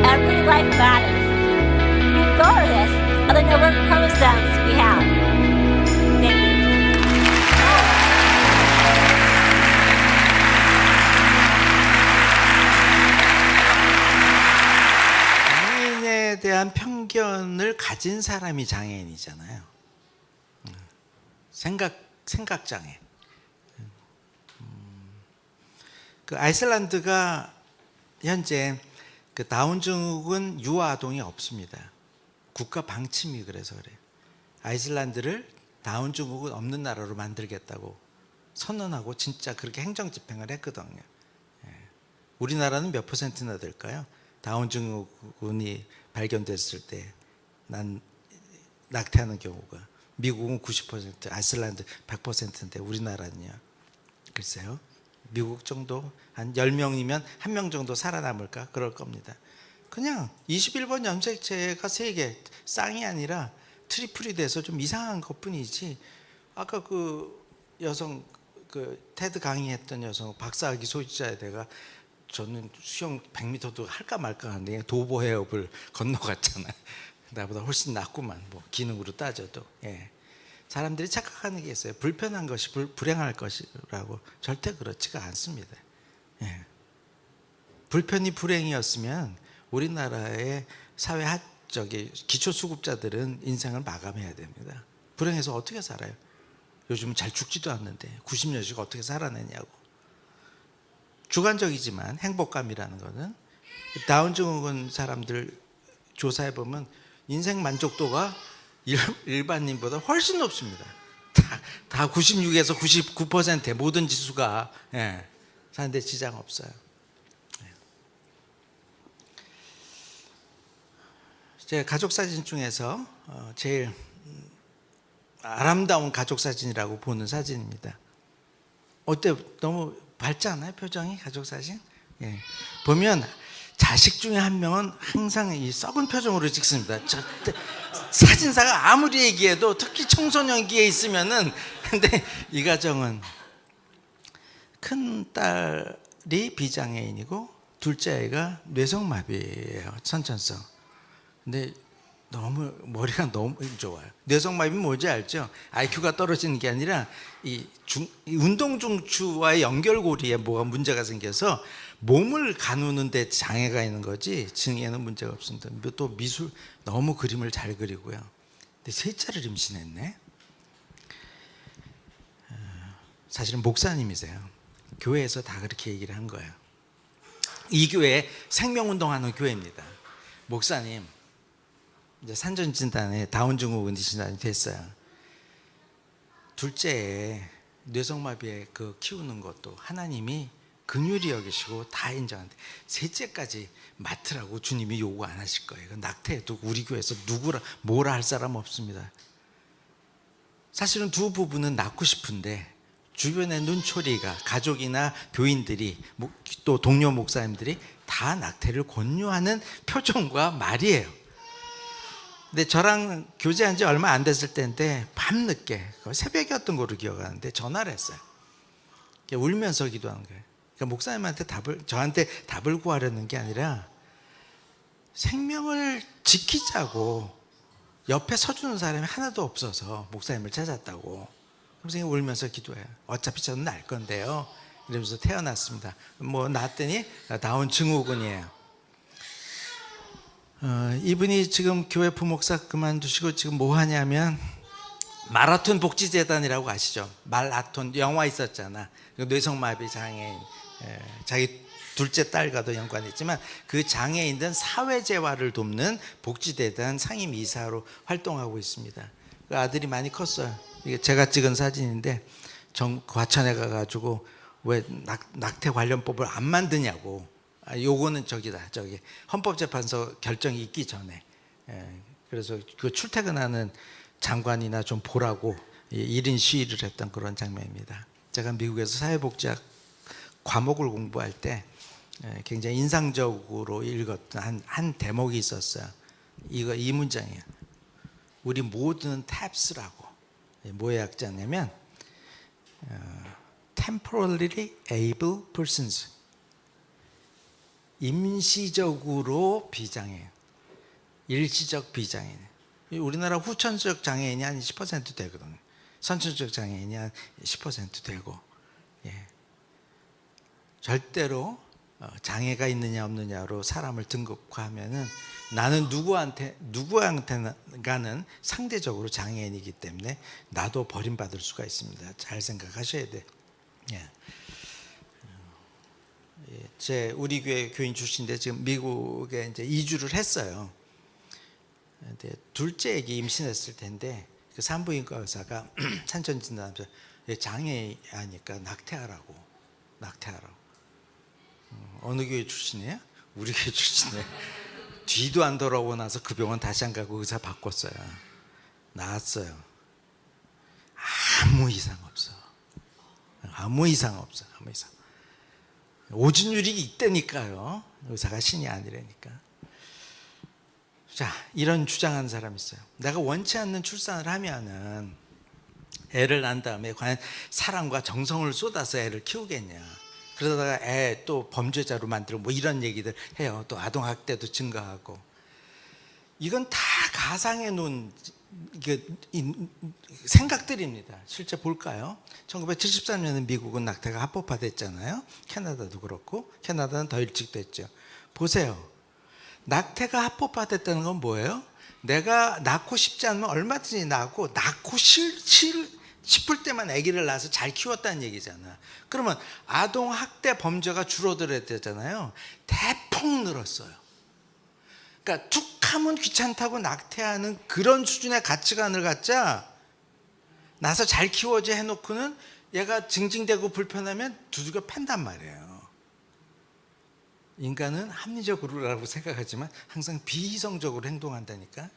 Every life matters, regardless of the number of chromosomes we have. Thank you. 장애인에 대한 편견을 가진 사람이 장애인이잖아요. 생각 장애. 그 아이슬란드가 현재 그 다운 증후군 유아 아동이 없습니다. 국가 방침이 그래서 그래요. 아이슬란드를 다운 증후군 없는 나라로 만들겠다고 선언하고 진짜 그렇게 행정 집행을 했거든요. 우리나라는 몇 %나 될까요? 다운 증후군이 발견됐을 때 낙태하는 경우가. 미국은 90%, 아이슬란드 100%인데 우리나라는요. 글쎄요. 미국 정도 한 10명이면 1명 정도 살아남을까? 그럴 겁니다. 그냥 21번 염색체가 세계 쌍이 아니라 트리플이 돼서 좀 이상한 것뿐이지. 아까 그 여성 그 테드 강의했던 여성 박사학위 소유자에 내가 저는 수영 100m도 할까 말까 하는데 도보 해협을 건너갔잖아. 나보다 훨씬 낫구만. 뭐 기능으로 따져도. 예. 사람들이 착각하는 게 있어요. 불편한 것이 불행할 것이라고. 절대 그렇지가 않습니다. 예. 불편이 불행이었으면 우리나라의 기초수급자들은 인생을 마감해야 됩니다. 불행해서 어떻게 살아요? 요즘은 잘 죽지도 않는데 90년씩 어떻게 살아내냐고. 주관적이지만 행복감이라는 거는 다운 증후군 사람들 조사해보면 인생 만족도가 일반인보다 훨씬 높습니다. 다 96에서 99%의 모든 지수가. 예. 사는데 지장 없어요. 제 가족 사진 중에서 제일 아름다운 가족 사진이라고 보는 사진입니다. 어때? 너무 밝지 않아요? 표정이 가족 사진? 예. 보면 자식 중에 한 명은 항상 이 썩은 표정으로 찍습니다. 사진사가 아무리 얘기해도 특히 청소년기에 있으면은 근데 이 가정은 큰 딸이 비장애인이고 둘째 아이가 뇌성마비예요. 선천성. 근데 너무 머리가 너무 좋아요. 뇌성마비 뭔지 알죠? IQ가 떨어지는 게 아니라 이 운동 중추와의 연결고리에 뭐가 문제가 생겨서 몸을 가누는 데 장애가 있는 거지 증에는 문제가 없습니다. 또 미술 너무 그림을 잘 그리고요. 근데 셋째를 임신했네. 사실은 목사님이세요. 교회에서 다 그렇게 얘기를 한 거예요. 이 교회 생명운동하는 교회입니다. 목사님 이제 산전진단에 다운증후군 진단이 됐어요. 둘째에 뇌성마비에 그 키우는 것도 하나님이 긍휼히 여기시고 다 인정하는데 셋째까지 맡으라고 주님이 요구 안 하실 거예요. 낙태해도 우리 교회에서 뭐라 할 사람 없습니다. 사실은 두 부부는 낳고 싶은데 주변의 눈초리가 가족이나 교인들이 또 동료 목사님들이 다 낙태를 권유하는 표정과 말이에요. 근데 저랑 교제한 지 얼마 안 됐을 때인데 밤늦게 새벽이었던 거로 기억하는데 전화를 했어요. 울면서 기도하는 거예요. 그러니까 목사님한테 저한테 답을 구하려는 게 아니라 생명을 지키자고 옆에 서주는 사람이 하나도 없어서 목사님을 찾았다고. 선생님이 울면서 기도해요. 어차피 저는 날 건데요. 이러면서 태어났습니다. 뭐 낳았더니 다운 증후군이에요. 이분이 지금 교회 부목사 그만두시고 지금 뭐 하냐면 마라톤 복지재단이라고 아시죠? 말라톤 영화 있었잖아. 뇌성마비 장애인 자기 둘째 딸과도 연관이 있지만 그 장애인들 사회재활을 돕는 복지재단 상임이사로 활동하고 있습니다. 그 아들이 많이 컸어요. 이게 제가 찍은 사진인데 과천에 가가지고 왜 낙태 관련법을 안 만드냐고. 요거는 저기 헌법재판소 결정이 있기 전에 그래서 그 출퇴근하는 장관이나 좀 보라고 1인 시위를 했던 그런 장면입니다. 제가 미국에서 사회복지학 과목을 공부할 때 굉장히 인상적으로 읽었던 한 대목이 있었어요. 이 문장이에요. 우리 모두는 탭스라고. 뭐의 약자냐면 temporarily able persons, 임시적으로 비장애인, 일시적 비장애인. 우리나라 후천적 장애인이 한 10% 되거든요. 선천적 장애인이 한 10% 되고, 예. 절대로 장애가 있느냐 없느냐로 사람을 등급화하면은 나는 누구한테가는 상대적으로 장애인이기 때문에 나도 버림받을 수가 있습니다. 잘 생각하셔야 돼. 예. 우리 교회 교인 출신인데 지금 미국에 이제 이주를 했어요. 근데 둘째 애기 임신했을 텐데 그 산부인과 의사가 산전진단하면서 장애하니까 낙태하라고. 어느 교회 출신이에요? 우리 교회 출신이에요. 뒤도 안 돌아오고 나서 그 병원 다시 안 가고 의사 바꿨어요. 나았어요. 아무 이상 없어. 오진율이 있다니까요. 의사가 신이 아니라니까. 자, 이런 주장하는 사람이 있어요. 내가 원치 않는 출산을 하면은 애를 낳은 다음에 과연 사랑과 정성을 쏟아서 애를 키우겠냐. 그러다가 애 또 범죄자로 만들고 뭐 이런 얘기들 해요. 또 아동학대도 증가하고. 이건 다 가상해 놓은 생각들입니다. 실제 볼까요? 1973년에 미국은 낙태가 합법화됐잖아요. 캐나다도 그렇고, 캐나다는 더 일찍 됐죠. 보세요. 낙태가 합법화됐다는 건 뭐예요? 내가 낳고 싶지 않으면 얼마든지 낳고 낳고 싶을 때만 아기를 낳아서 잘 키웠다는 얘기잖아. 그러면 아동학대 범죄가 줄어들어야 되잖아요. 대폭 늘었어요. 그러니까 툭 하면 귀찮다고 낙태하는 그런 수준의 가치관을 갖자 나서 잘 키워줘 해놓고는 얘가 징징대고 불편하면 두들겨 팬단 말이에요. 인간은 합리적으로라고 생각하지만 항상 비이성적으로 행동한다니까.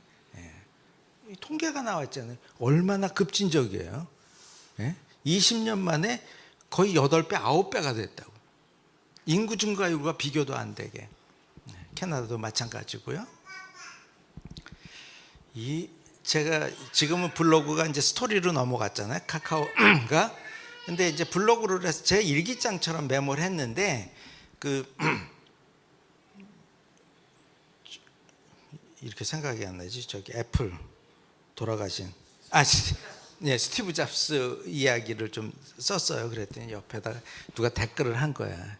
이 통계가 나왔잖아요. 얼마나 급진적이에요. 20년 만에 거의 8배, 9배가 됐다고. 인구 증가율과 비교도 안 되게. 캐나다도 마찬가지고요. 제가 지금은 블로그가 이제 스토리로 넘어갔잖아요. 카카오가. 근데 이제 블로그를 해서 제 일기장처럼 메모를 했는데 이렇게 생각이 안 나지. 저기 애플 돌아가신 스티브 잡스 이야기를 좀 썼어요. 그랬더니 옆에다가 누가 댓글을 한 거야.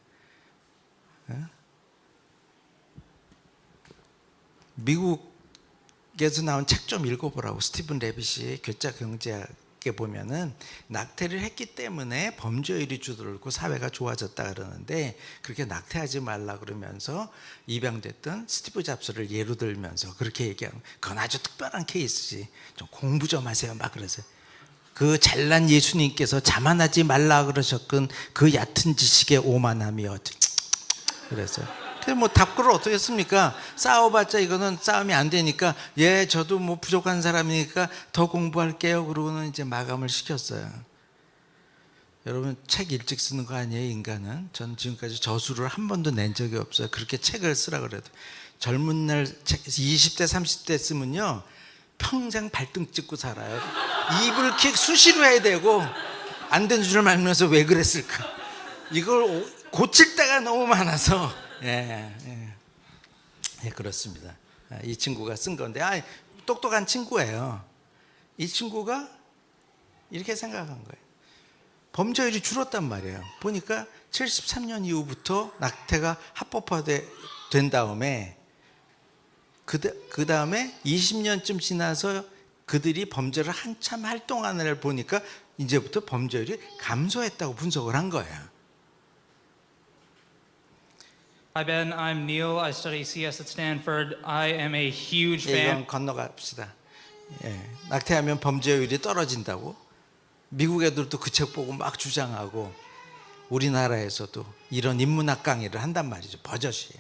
미국에서 나온 책 좀 읽어보라고. 스티븐 레빗이 교자 경제학에 보면은 낙태를 했기 때문에 범죄율이 줄어들고 사회가 좋아졌다 그러는데, 그렇게 낙태하지 말라 그러면서 입양됐던 스티브 잡스를 예로 들면서 그렇게 얘기하는, 그건 아주 특별한 케이스지, 좀 공부 좀 하세요 막 그러세요. 그 잘난 예수님께서 자만하지 말라 그러셨건 그 얕은 지식의 오만함이여. 그래서 뭐 답글을 어떻게 했습니까? 싸워봤자 이거는 싸움이 안 되니까, 예 저도 뭐 부족한 사람이니까 더 공부할게요 그러고는 이제 마감을 시켰어요. 여러분 책 일찍 쓰는 거 아니에요 인간은? 전 지금까지 저수를 한 번도 낸 적이 없어요. 그렇게 책을 쓰라 그래도. 젊은 날 책 20대 30대 쓰면요 평생 발등 찍고 살아요. 입을 킥 수시로 해야 되고, 안 된 줄을 알면서 왜 그랬을까, 이걸 고칠 때가 너무 많아서. 그렇습니다. 이 친구가 쓴 건데, 똑똑한 친구예요. 이 친구가 이렇게 생각한 거예요. 범죄율이 줄었단 말이에요. 보니까 73년 이후부터 낙태가 합법화된 다음에 그 다음에 20년쯤 지나서 그들이 범죄를 한참 활동하는 걸 보니까 이제부터 범죄율이 감소했다고 분석을 한 거예요. Hi Ben, I'm Neil. I study CS at Stanford. I am a huge fan. 이건 건너갑시다. 낙태하면 범죄율이 떨어진다고 미국 애들도 그 책 보고 막 주장하고, 우리나라에서도 이런 인문학 강의를 한단 말이죠. 버젓이.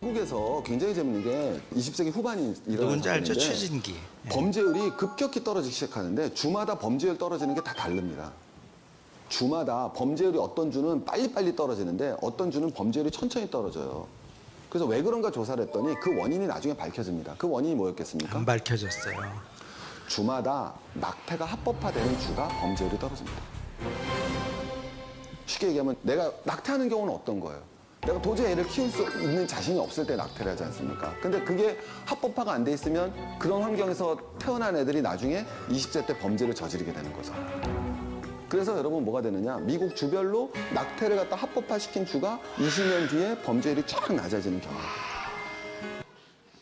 한국에서 굉장히 재밌는 게 20세기 후반이 일어난 누군지 알죠? 사건인데 최진기. 범죄율이 급격히 떨어지기 시작하는데 주마다 범죄율 떨어지는 게 다 다릅니다. 주마다 범죄율이 어떤 주는 빨리빨리 떨어지는데 어떤 주는 범죄율이 천천히 떨어져요. 그래서 왜 그런가 조사를 했더니 그 원인이 나중에 밝혀집니다. 그 원인이 뭐였겠습니까? 안 밝혀졌어요. 주마다 낙태가 합법화되는 주가 범죄율이 떨어집니다. 쉽게 얘기하면 내가 낙태하는 경우는 어떤 거예요? 내가 도저히 애를 키울 수 있는 자신이 없을 때 낙태를 하지 않습니까? 근데 그게 합법화가 안 돼 있으면 그런 환경에서 태어난 애들이 나중에 20세 때 범죄를 저지르게 되는 거죠. 그래서 여러분 뭐가 되느냐? 미국 주별로 낙태를 갖다 합법화시킨 주가 20년 뒤에 범죄율이 쫙 낮아지는 경우입니다.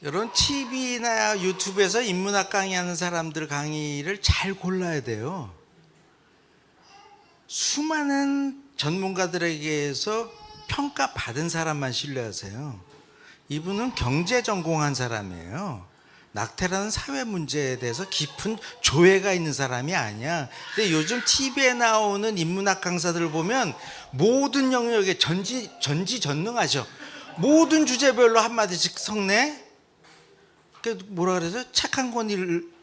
여러분 TV나 유튜브에서 인문학 강의하는 사람들 강의를 잘 골라야 돼요. 수많은 전문가들에게서 평가받은 사람만 신뢰하세요. 이분은 경제 전공한 사람이에요. 낙태라는 사회 문제에 대해서 깊은 조예가 있는 사람이 아니야. 근데 요즘 TV에 나오는 인문학 강사들을 보면 모든 영역에 전지전능하셔. 모든 주제별로 한마디씩 성내. 뭐라 그래서 책 한 권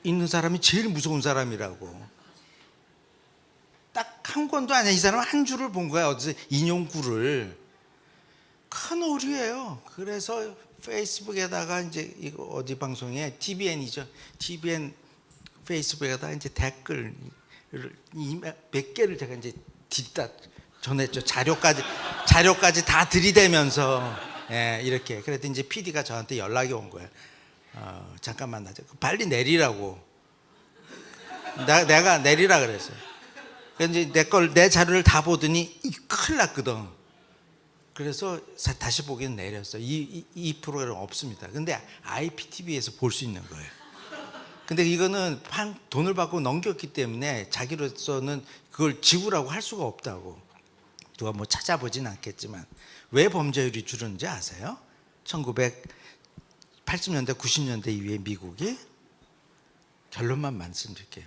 읽는 사람이 제일 무서운 사람이라고. 딱 한 권도 아니야. 이 사람은 한 줄을 본 거야. 어디서 인용구를. 큰 오류예요. 그래서 페이스북에다가 이제 이거 어디 방송에 TVN이죠. TVN 페이스북에다가 이제 댓글 몇 개를 제가 이제 뒷다 전했죠. 자료까지 다 들이대면서 이렇게. 그랬더니 이제 PD가 저한테 연락이 온 거예요. 잠깐만 나 빨리 내리라고. 내가 내리라 그랬어요. 그래서 이제 내 자료를 다 보더니 큰일 났거든. 그래서 다시 보기는 내렸어요. 이 프로그램은 없습니다. 근데 IPTV에서 볼 수 있는 거예요. 근데 이거는 돈을 받고 넘겼기 때문에 자기로서는 그걸 지우라고 할 수가 없다고. 누가 뭐 찾아보진 않겠지만. 왜 범죄율이 줄었는지 아세요? 1980년대 90년대 이후에 미국이, 결론만 말씀드릴게요,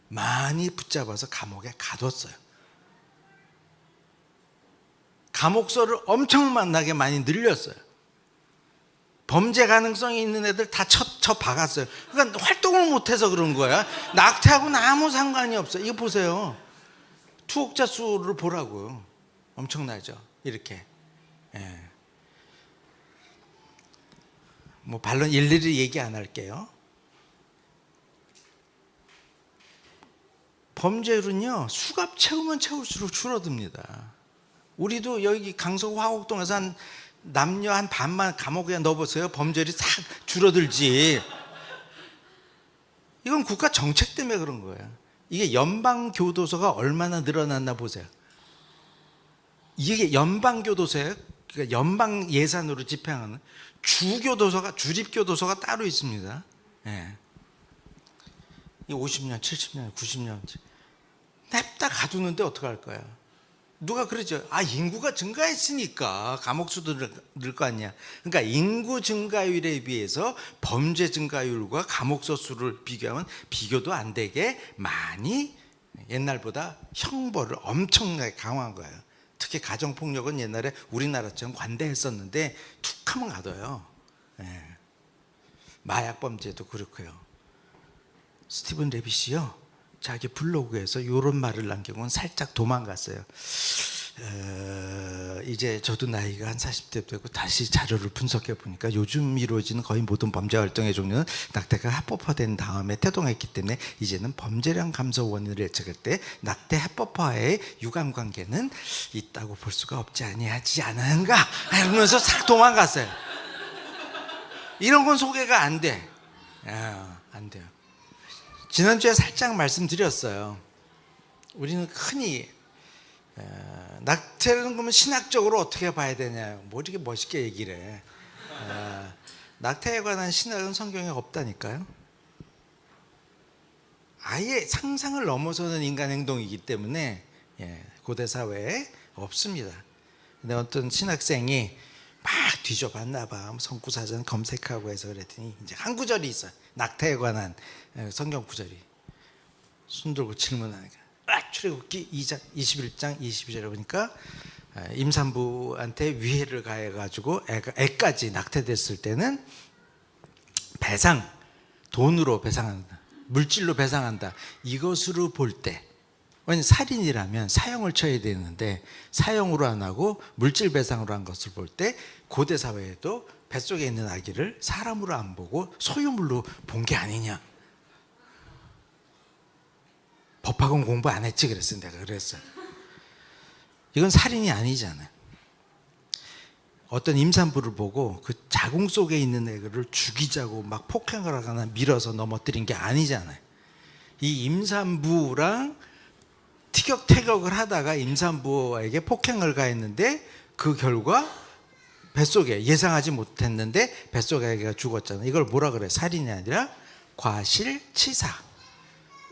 많이 붙잡아서 감옥에 가뒀어요. 감옥소를 엄청 만나게 많이 늘렸어요. 범죄 가능성이 있는 애들 다 쳐 박았어요. 그러니까 활동을 못해서 그런 거야. 낙태하고는 아무 상관이 없어요. 이거 보세요. 투옥자 수를 보라고요. 엄청나죠. 이렇게. 예. 뭐 반론 일일이 얘기 안 할게요. 범죄율은요, 수갑 채우면 채울수록 줄어듭니다. 우리도 여기 강서구 화곡동에서 한 남녀 한 반만 감옥에 넣어보세요. 범죄율이 싹 줄어들지. 이건 국가 정책 때문에 그런 거예요. 이게 연방교도소가 얼마나 늘어났나 보세요. 이게 연방교도소예요. 그러니까 연방 예산으로 집행하는 주교도소가, 주립교도소가 따로 있습니다. 예. 이 50년, 70년, 90년 냅다 가두는데 어떡할 거야? 누가 그러죠? 아, 인구가 증가했으니까 감옥수도 늘 거 아니야. 그러니까 인구 증가율에 비해서 범죄 증가율과 감옥소 수를 비교하면 비교도 안 되게 많이 옛날보다 형벌을 엄청나게 강화한 거예요. 특히 가정폭력은 옛날에 우리나라처럼 관대했었는데 툭 하면 가둬요. 예. 마약범죄도 그렇고요. 스티븐 레빗이요, 자기 블로그에서 이런 말을 남기고는 살짝 도망갔어요. 이제 저도 나이가 한 40대 되고 다시 자료를 분석해 보니까 요즘 이루어지는 거의 모든 범죄 활동의 종류는 낙태가 합법화된 다음에 태동했기 때문에 이제는 범죄량 감소 원인을 예측할 때 낙태 합법화의 유관관계는 있다고 볼 수가 없지 아니하지 않은가 이러면서 싹 도망갔어요. 이런 건 소개가 안 돼. 안 돼요. 지난주에 살짝 말씀드렸어요. 우리는 흔히 낙태라는 거면 신학적으로 어떻게 봐야 되냐, 뭐 이렇게 멋있게 얘기를 해. 낙태에 관한 신학은 성경에 없다니까요. 아예 상상을 넘어서는 인간 행동이기 때문에 고대 사회에 없습니다. 근데 어떤 신학생이 막 뒤져봤나 봐. 성구사전 검색하고 해서 그랬더니 이제 한 구절이 있어요. 낙태에 관한 성경 구절이. 손 들고 질문하니까 출애굽기 21장 22절에 보니까 임산부한테 위해를 가해가지고 애까지 낙태됐을 때는 배상, 돈으로 배상한다, 물질로 배상한다. 이것으로 볼 때, 왜냐면 살인이라면 사형을 쳐야 되는데 사형으로 안 하고 물질 배상으로 한 것을 볼 때 고대 사회에도 뱃속에 있는 아기를 사람으로 안 보고 소유물로 본 게 아니냐. 법학은 공부 안 했지 그랬어. 내가 그랬어요. 이건 살인이 아니잖아요. 어떤 임산부를 보고 그 자궁 속에 있는 애를 죽이자고 막 폭행을 하거나 밀어서 넘어뜨린 게 아니잖아요. 이 임산부랑 티격태격을 하다가 임산부에게 폭행을 가했는데 그 결과 뱃속에, 예상하지 못했는데 뱃속에 아기가 죽었잖아요. 이걸 뭐라 그래? 살인이 아니라 과실치사.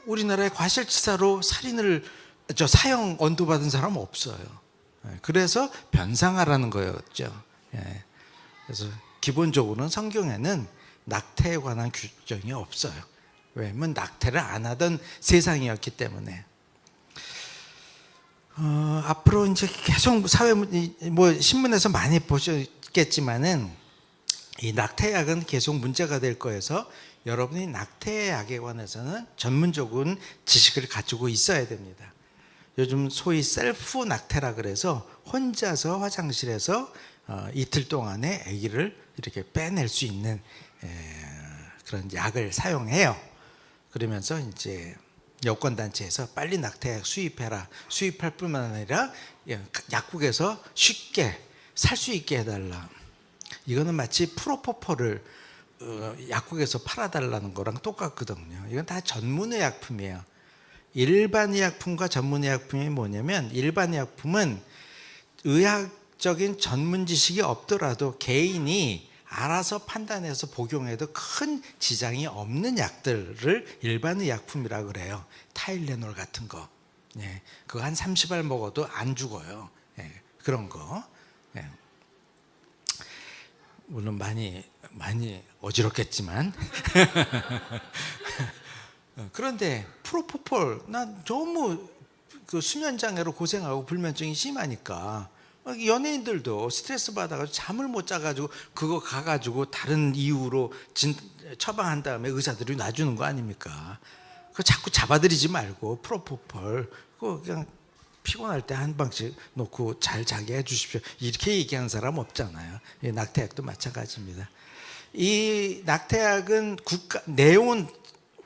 우리나라에 과실치사로 사형 언도받은 사람 없어요. 그래서 변상하라는 거였죠. 그래서 기본적으로는 성경에는 낙태에 관한 규정이 없어요. 왜냐하면 낙태를 안 하던 세상이었기 때문에. 앞으로 이제 계속 사회 뭐 신문에서 많이 보셨겠지만은 이 낙태약은 계속 문제가 될 거여서 여러분이 낙태약에 관해서는 전문적인 지식을 가지고 있어야 됩니다. 요즘 소위 셀프 낙태라 그래서 혼자서 화장실에서 이틀 동안에 아기를 이렇게 빼낼 수 있는 그런 약을 사용해요. 그러면서 이제 여권단체에서 빨리 낙태약 수입해라. 수입할 뿐만 아니라 약국에서 쉽게 살 수 있게 해달라. 이거는 마치 프로포폴을 약국에서 팔아달라는 거랑 똑같거든요. 이건 다 전문의약품이에요. 일반의약품과 전문의약품이 뭐냐면, 일반의약품은 의학적인 전문 지식이 없더라도 개인이 알아서 판단해서 복용해도 큰 지장이 없는 약들을 일반의약품이라고 그래요. 타일레놀 같은 거. 그거 한 30알 먹어도 안 죽어요. 그런 거. 물론 많이 어지럽겠지만 그런데 프로포폴, 난 너무 그 수면장애로 고생하고 불면증이 심하니까 연예인들도 스트레스 받아가지고 잠을 못 자가지고 그거 가가지고 다른 이유로 처방한 다음에 의사들이 놔주는 거 아닙니까? 그거 자꾸 잡아들이지 말고 프로포폴 그거 그냥 피곤할 때 한 방씩 놓고 잘 자게 해주십시오. 이렇게 얘기하는 사람 없잖아요. 낙태약도 마찬가지입니다. 이 낙태약은 내용은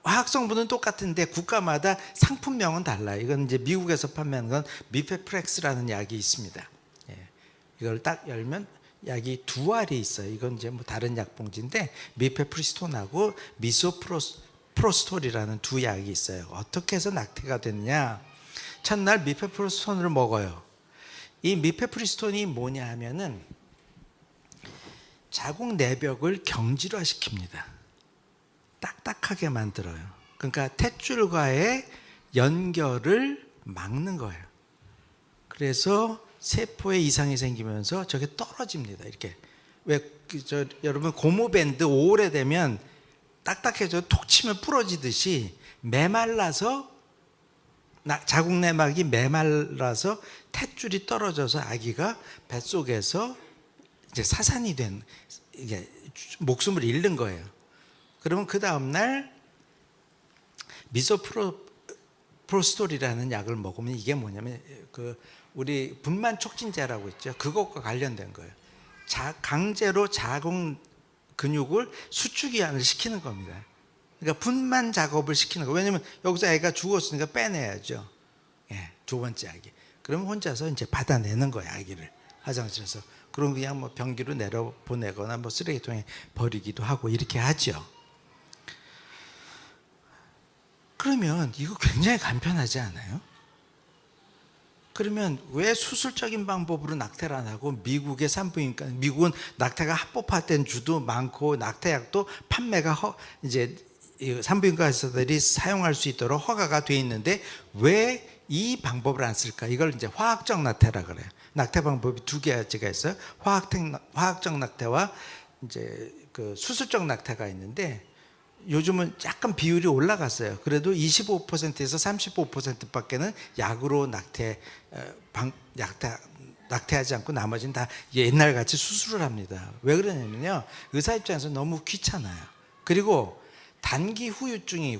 화학 성분은 똑같은데 국가마다 상품명은 달라요. 이건 이제 미국에서 판매하는 건 미페프렉스라는 약이 있습니다. 예. 이걸 딱 열면 약이 두 알이 있어요. 이건 이제 뭐 다른 약봉지인데 미페프리스톤하고 미소프로스톨이라는 두 약이 있어요. 어떻게 해서 낙태가 되느냐? 첫날 미페프리스톤을 먹어요. 이 미페프리스톤이 뭐냐 하면은 자궁 내벽을 경질화시킵니다. 딱딱하게 만들어요. 그러니까 탯줄과의 연결을 막는 거예요. 그래서 세포에 이상이 생기면서 저게 떨어집니다. 이렇게 여러분 고무밴드 오래되면 딱딱해져 톡 치면 부러지듯이 메말라서 자궁 내막이 메말라서 탯줄이 떨어져서 아기가 뱃속에서 이제 사산이 된 이게 목숨을 잃는 거예요. 그러면 그 다음 날 미소프로스톨이라는 약을 먹으면 이게 뭐냐면 그 우리 분만 촉진제라고 있죠. 그것과 관련된 거예요. 강제로 자궁 근육을 수축이완을 시키는 겁니다. 그러니까 분만 작업을 시키는 거예요. 왜냐면 여기서 애가 죽었으니까 빼내야죠. 예, 두 번째 아기. 그러면 혼자서 이제 받아내는 거예요, 아기를 화장실에서. 그럼 그냥 뭐 변기로 내려 보내거나 뭐 쓰레기통에 버리기도 하고 이렇게 하죠. 그러면 이거 굉장히 간편하지 않아요? 그러면 왜 수술적인 방법으로 낙태를 안 하고 미국의 산부인과 미국은 낙태가 합법화된 주도 많고 낙태약도 판매가 이제 산부인과 의사들이 사용할 수 있도록 허가가 돼 있는데 왜 이 방법을 안 쓸까? 이걸 이제 화학적 낙태라 그래요. 낙태 방법이 두 가지가 있어요. 화학적 낙태와 이제 그 수술적 낙태가 있는데 요즘은 약간 비율이 올라갔어요. 그래도 25%에서 35%밖에는 약으로 낙태하지 않고 나머지는 다 옛날같이 수술을 합니다. 왜 그러냐면요, 의사 입장에서 너무 귀찮아요. 그리고 단기 후유증이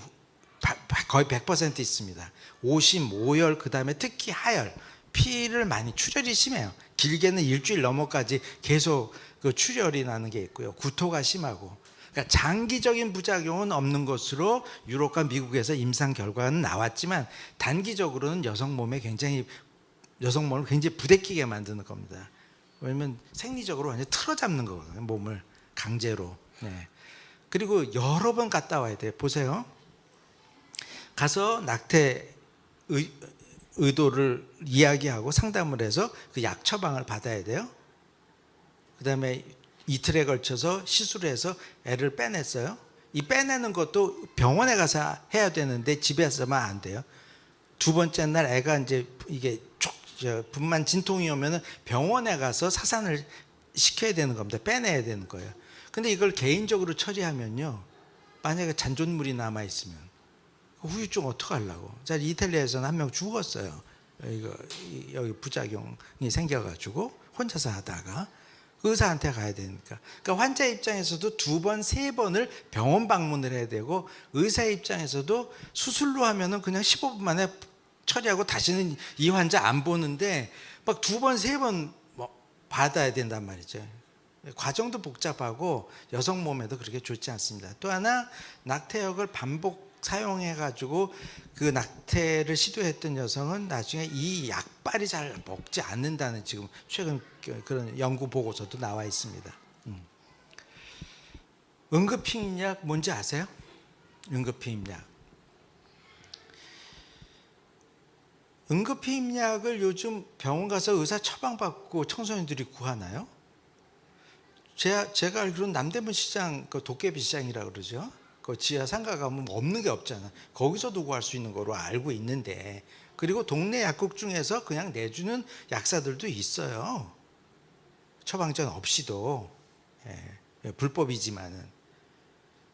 거의 100% 있습니다. 오심, 오열, 그 다음에 특히 하열, 피를 많이 출혈이 심해요. 길게는 일주일 넘어까지 계속 그 출혈이 나는 게 있고요. 구토가 심하고. 그러니까 장기적인 부작용은 없는 것으로 유럽과 미국에서 임상 결과는 나왔지만 단기적으로는 여성 몸을 굉장히 부대끼게 만드는 겁니다. 왜냐면 생리적으로 완전 틀어잡는 거거든요, 몸을 강제로. 네. 그리고 여러 번 갔다 와야 돼요. 보세요. 가서 낙태 의도를 이야기하고 상담을 해서 그 약 처방을 받아야 돼요. 그 다음에 이틀에 걸쳐서 시술을 해서 애를 빼냈어요. 이 빼내는 것도 병원에 가서 해야 되는데 집에서만 안 돼요. 두 번째 날 애가 이제 이게 분만 진통이 오면은 병원에 가서 사산을 시켜야 되는 겁니다. 빼내야 되는 거예요. 근데 이걸 개인적으로 처리하면요, 만약에 잔존물이 남아 있으면 후유증 어떡하려고. 자, 이탈리아에서는 한 명 죽었어요. 여기 부작용이 생겨가지고 혼자서 하다가 의사한테 가야 되니까. 그러니까 환자 입장에서도 두 번, 세 번을 병원 방문을 해야 되고, 의사 입장에서도 수술로 하면은 그냥 15분 만에 처리하고 다시는 이 환자 안 보는데 막 두 번, 세 번 받아야 된단 말이죠. 과정도 복잡하고 여성 몸에도 그렇게 좋지 않습니다. 또 하나, 낙태약을 반복 사용해가지고 그 낙태를 시도했던 여성은 나중에 이 약발이 잘 먹지 않는다는 지금 최근 그런 연구 보고서도 나와 있습니다. 응급피임약 뭔지 아세요? 응급피임약. 응급피임약을 요즘 병원 가서 의사 처방받고 청소년들이 구하나요? 제가 알기로는 남대문 시장, 그 도깨비 시장이라고 그러죠. 그 지하 상가 가면 없는 게 없잖아. 거기서도 구할 수 있는 거로 알고 있는데, 그리고 동네 약국 중에서 그냥 내주는 약사들도 있어요. 처방전 없이도. 불법이지만은.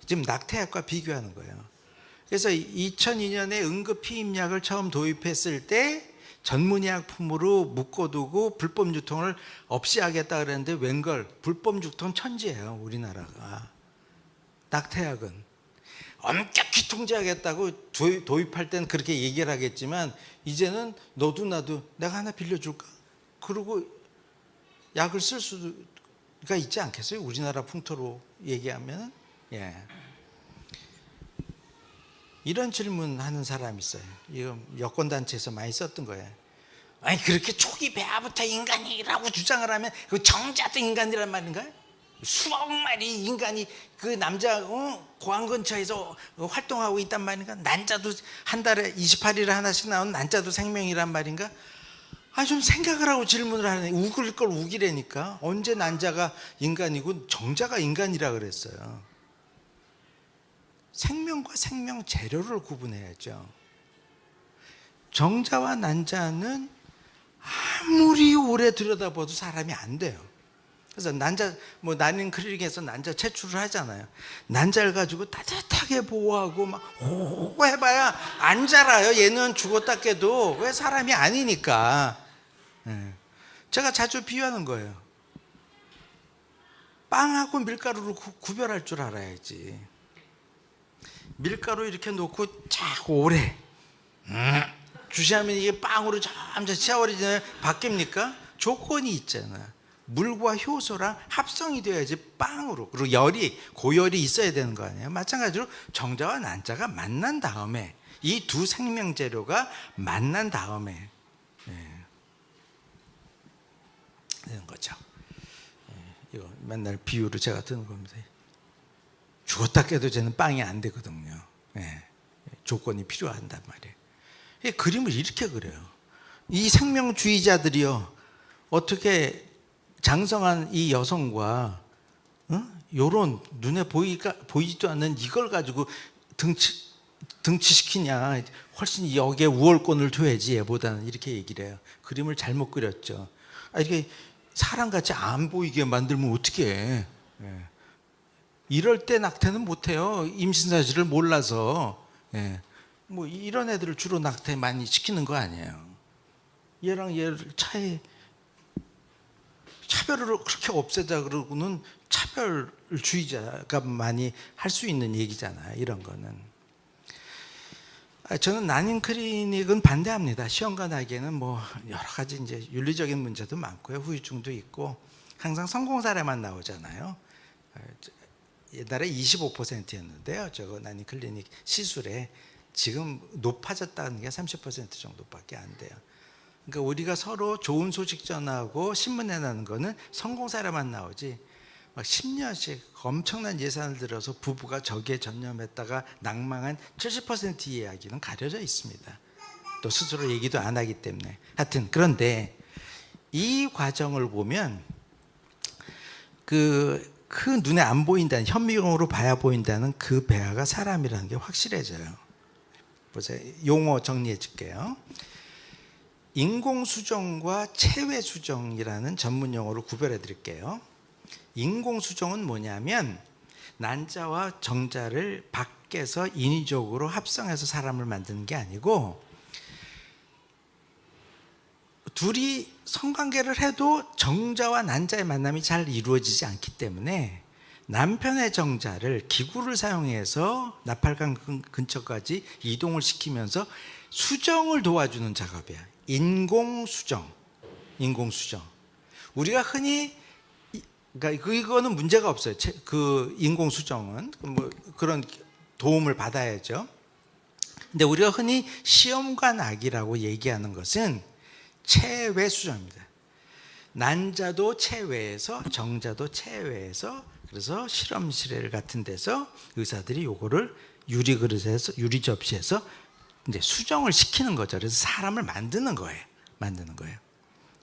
지금 낙태약과 비교하는 거예요. 그래서 2002년에 응급피임약을 처음 도입했을 때 전문의약품으로 묶어두고 불법 유통을 없이 하겠다 그랬는데 웬걸 불법 유통 천지예요, 우리나라가. 낙태약은 엄격히 통제하겠다고 도입할 땐 그렇게 얘기를 하겠지만 이제는 너도 나도 내가 하나 빌려줄까? 그러고 약을 쓸 수가 있지 않겠어요? 우리나라 풍토로 얘기하면. 예. 이런 질문하는 사람이 있어요. 이거 여권단체에서 많이 썼던 거예요. 아니 그렇게 초기 배아부터 인간이라고 주장을 하면 그 정자도 인간이란 말인가요? 수억 마리 인간이 그 남자 고항 근처에서 활동하고 있단 말인가? 난자도 한 달에 28일에 하나씩 나오는 난자도 생명이란 말인가? 아, 좀 생각을 하고 질문을 하네. 우길 걸 우기라니까. 언제 난자가 인간이고 정자가 인간이라 그랬어요. 생명과 생명 재료를 구분해야죠. 정자와 난자는 아무리 오래 들여다봐도 사람이 안 돼요. 그래서 난자, 뭐 난임 클리닉에서 난자 채취를 하잖아요. 난자를 가지고 따뜻하게 보호하고 막 오 해봐야 안 자라요. 얘는 죽었다 깨도. 왜? 사람이 아니니까. 제가 자주 비유하는 거예요. 빵하고 밀가루를 구별할 줄 알아야지. 밀가루 이렇게 놓고 쫙 오래 주시하면 이게 빵으로 점점 세월이 지나면 바뀝니까? 조건이 있잖아요. 물과 효소랑 합성이 되어야지 빵으로. 그리고 고열이 있어야 되는 거 아니에요. 마찬가지로 정자와 난자가 만난 다음에 이 두 생명 재료가 만난 다음에 되는 거죠. 이거 맨날 비유로 제가 드는 겁니다. 죽었다 깨도 쟤는 빵이 안 되거든요. 조건이 필요한단 말이에요. 이 그림을 이렇게 그려요. 이 생명주의자들이요, 어떻게 장성한 이 여성과 요런 눈에 보이지도 않는 이걸 가지고 등치시키냐. 훨씬 여기에 우월권을 둬야지 얘보다는, 이렇게 얘기를 해요. 그림을 잘못 그렸죠. 이렇게 사람같이 안 보이게 만들면 어떻게 해. 이럴 때 낙태는 못해요. 임신사실을 몰라서. 뭐 이런 애들을 주로 낙태 많이 시키는 거 아니에요. 얘랑 얘를 차별을 그렇게 없애자 그러고는 차별주의자가 많이 할 수 있는 얘기잖아요. 이런 거는. 저는 난임 클리닉은 반대합니다. 시험관 하기에는 뭐 여러 가지 이제 윤리적인 문제도 많고요. 후유증도 있고 항상 성공 사례만 나오잖아요. 옛날에 25%였는데요. 저거 난임 클리닉 시술에 지금 높아졌다는 게 30% 정도밖에 안 돼요. 그러니까 우리가 서로 좋은 소식 전하고 신문에 나는 거는 성공 사례만 나오지, 막 10년씩 엄청난 예산을 들여서 부부가 저기에 전념했다가 낭망한 70% 이야기는 가려져 있습니다. 또 스스로 얘기도 안 하기 때문에. 하여튼 그런데 이 과정을 보면 그 눈에 안 보인다는, 현미경으로 봐야 보인다는 그 배아가 사람이라는 게 확실해져요. 보세요. 용어 정리해 줄게요. 인공수정과 체외수정이라는 전문 용어로 구별해 드릴게요. 인공수정은 뭐냐면 난자와 정자를 밖에서 인위적으로 합성해서 사람을 만드는 게 아니고, 둘이 성관계를 해도 정자와 난자의 만남이 잘 이루어지지 않기 때문에 남편의 정자를 기구를 사용해서 나팔관 근처까지 이동을 시키면서 수정을 도와주는 작업이야. 인공수정. 우리가 흔히, 그러니까 이거는 문제가 없어요. 그 인공수정은 뭐 그런 도움을 받아야죠. 근데 우리가 흔히 시험관 악이라고 얘기하는 것은 체외수정입니다. 난자도 체외에서 정자도 체외에서, 그래서 실험실 같은 데서 의사들이 요거를 유리 그릇에서, 유리 접시에서 이제 수정을 시키는 거죠. 그래서 사람을 만드는 거예요.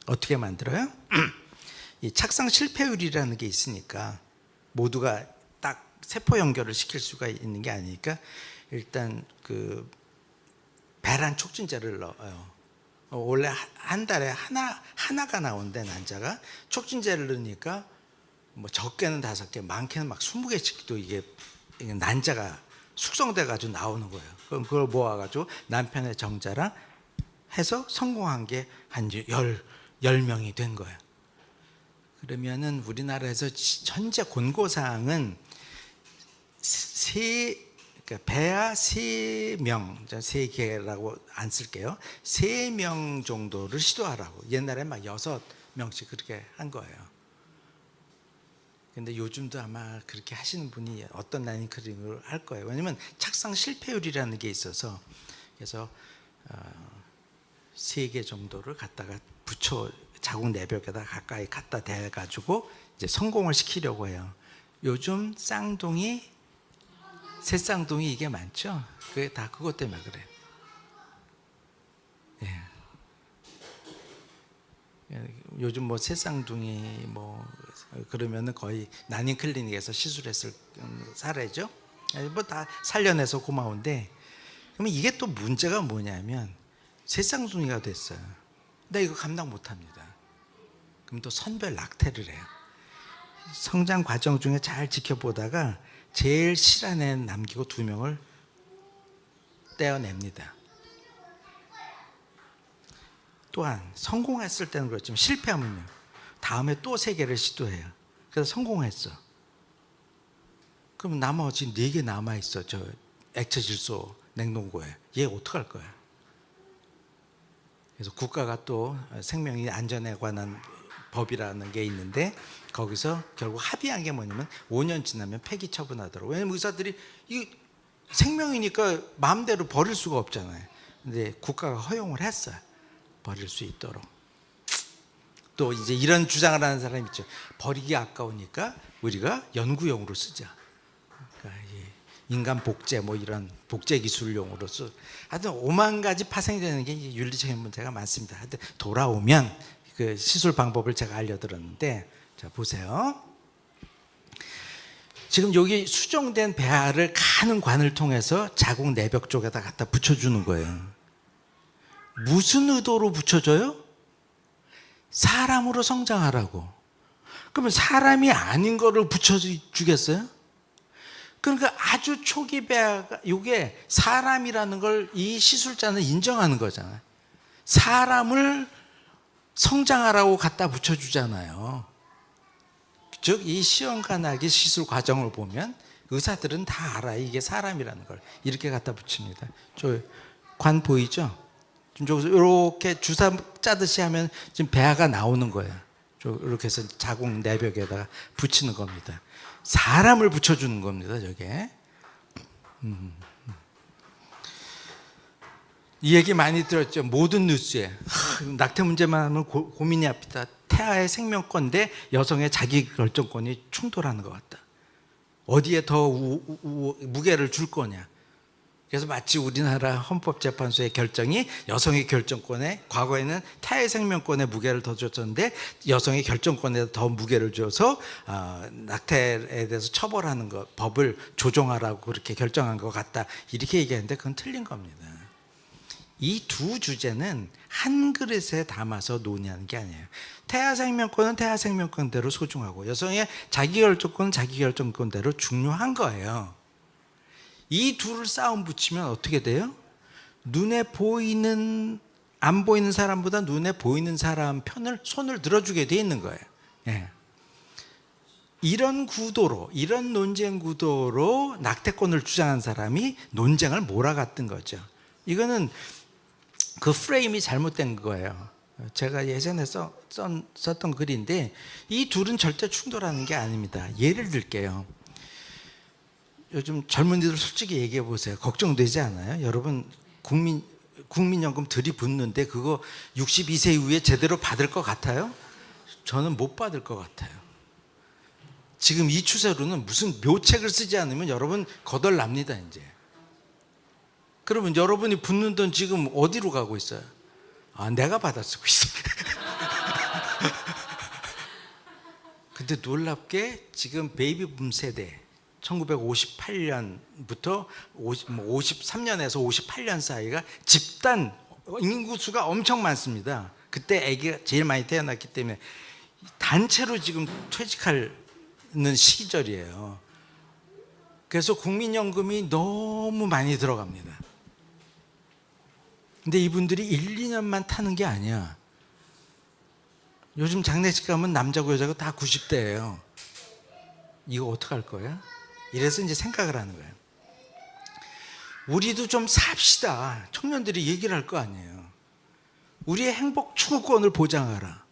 어떻게 만들어요? 이 착상 실패율이라는 게 있으니까 모두가 딱 세포 연결을 시킬 수가 있는 게 아니니까 일단 그 배란 촉진제를 넣어요. 원래 한 달에 하나가 나오는데 난자가 촉진제를 넣으니까 뭐 적게는 5개, 많게는 막 20개씩도 이게 난자가 숙성돼 가지고 나오는 거예요. 그럼 그걸 모아 가지고 남편의 정자랑 해서 성공한 게 한 10명이 된 거예요. 그러면은 우리나라에서 현재 권고사항은 그러니까 배아 3명, 3개라고 안 쓸게요. 3명 정도를 시도하라고. 옛날에 막 6명씩 그렇게 한 거예요. 근데 요즘도 아마 그렇게 하시는 분이 어떤 라인 클리닉을 할 거예요. 왜냐면 착상 실패율이라는 게 있어서. 그래서 3개 정도를 갖다가 붙여 자궁 내벽에다 가까이 갖다 대가지고 이제 성공을 시키려고 해요. 요즘 쌍둥이, 새쌍둥이 이게 많죠? 그게 다 그것 때문에 그래요. 예. 요즘 뭐 새쌍둥이 뭐 그러면은 거의 난임 클리닉에서 시술했을 사례죠. 뭐 다 살려내서 고마운데, 그러면 이게 또 문제가 뭐냐면 새쌍둥이가 됐어요. 나 이거 감당 못합니다. 그럼 또 선별 낙태를 해요. 성장 과정 중에 잘 지켜보다가 제일 실안에 남기고 2명을 떼어냅니다. 또한 성공했을 때는 그렇지만 실패하면요, 다음에 또 3개를 시도해요. 그래서 성공했어. 그럼 나머지 4개 남아있어. 저 액체질소 냉동고에. 얘 어떡할 거야? 그래서 국가가 또 생명의 안전에 관한 법이라는 게 있는데, 거기서 결국 합의한 게 뭐냐면 5년 지나면 폐기 처분하더라고요. 왜냐면 의사들이 이 생명이니까 마음대로 버릴 수가 없잖아요. 근데 국가가 허용을 했어요. 버릴 수 있도록. 또 이제 이런 주장을 하는 사람이 있죠. 버리기 아까우니까 우리가 연구용으로 쓰자. 그러니까 인간 복제 뭐 이런 복제 기술용으로 쓰. 하여튼 5만 가지 파생되는 게 윤리적인 문제가 많습니다. 하여튼 돌아오면 그 시술 방법을 제가 알려드렸는데, 자 보세요. 지금 여기 수정된 배아를 가는 관을 통해서 자궁 내벽 쪽에다 갖다 붙여주는 거예요. 무슨 의도로 붙여줘요? 사람으로 성장하라고. 그러면 사람이 아닌 거를 붙여주겠어요? 그러니까 아주 초기 배아가, 이게 사람이라는 걸 이 시술자는 인정하는 거잖아요. 사람을 성장하라고 갖다 붙여주잖아요. 즉 이 시험관하기 시술 과정을 보면 의사들은 다 알아요. 이게 사람이라는 걸. 이렇게 갖다 붙입니다. 저 관 보이죠? 이렇게 주사 짜듯이 하면 지금 배아가 나오는 거예요. 이렇게 해서 자궁 내벽에다가 붙이는 겁니다. 사람을 붙여주는 겁니다, 저게. 이 얘기 많이 들었죠. 모든 뉴스에. 낙태 문제만 하면 고민이 앞이다. 태아의 생명권대 여성의 자기결정권이 충돌하는 것 같다. 어디에 더 무게를 줄 거냐. 그래서 마치 우리나라 헌법재판소의 결정이 여성의 결정권에, 과거에는 태아의 생명권에 무게를 더 줬었는데 여성의 결정권에 더 무게를 줘서 낙태에 대해서 처벌하는 것, 법을 조정하라고 그렇게 결정한 것 같다. 이렇게 얘기하는데 그건 틀린 겁니다. 이 두 주제는 한 그릇에 담아서 논의하는 게 아니에요. 태아 생명권은 태아 생명권대로 소중하고 여성의 자기결정권은 자기결정권대로 중요한 거예요. 이 둘을 싸움 붙이면 어떻게 돼요? 눈에 보이는, 안 보이는 사람보다 눈에 보이는 사람 편을 손을 들어주게 돼 있는 거예요. 예. 이런 구도로, 이런 논쟁 구도로 낙태권을 주장한 사람이 논쟁을 몰아갔던 거죠. 이거는 그 프레임이 잘못된 거예요. 제가 예전에 썼던 글인데 이 둘은 절대 충돌하는 게 아닙니다. 예를 들게요. 요즘 젊은이들 솔직히 얘기해 보세요. 걱정되지 않아요? 여러분 국민연금 들이붓는데 그거 62세 이후에 제대로 받을 것 같아요? 저는 못 받을 것 같아요. 지금 이 추세로는 무슨 묘책을 쓰지 않으면 여러분 거덜납니다 이제. 그러면 여러분이 붓는 돈 지금 어디로 가고 있어요? 아, 내가 받아 쓰고 있어요. 근데 놀랍게 지금 베이비붐 세대 1958년부터 53년에서 58년 사이가 집단 인구수가 엄청 많습니다. 그때 아기가 제일 많이 태어났기 때문에 단체로 지금 퇴직하는 시절이에요. 그래서 국민연금이 너무 많이 들어갑니다. 근데 이분들이 1, 2년만 타는 게 아니야. 요즘 장례식 가면 남자고 여자고 다 90대예요. 이거 어떡할 거야? 이래서 이제 생각을 하는 거예요. 우리도 좀 삽시다. 청년들이 얘기를 할 거 아니에요. 우리의 행복 추구권을 보장하라.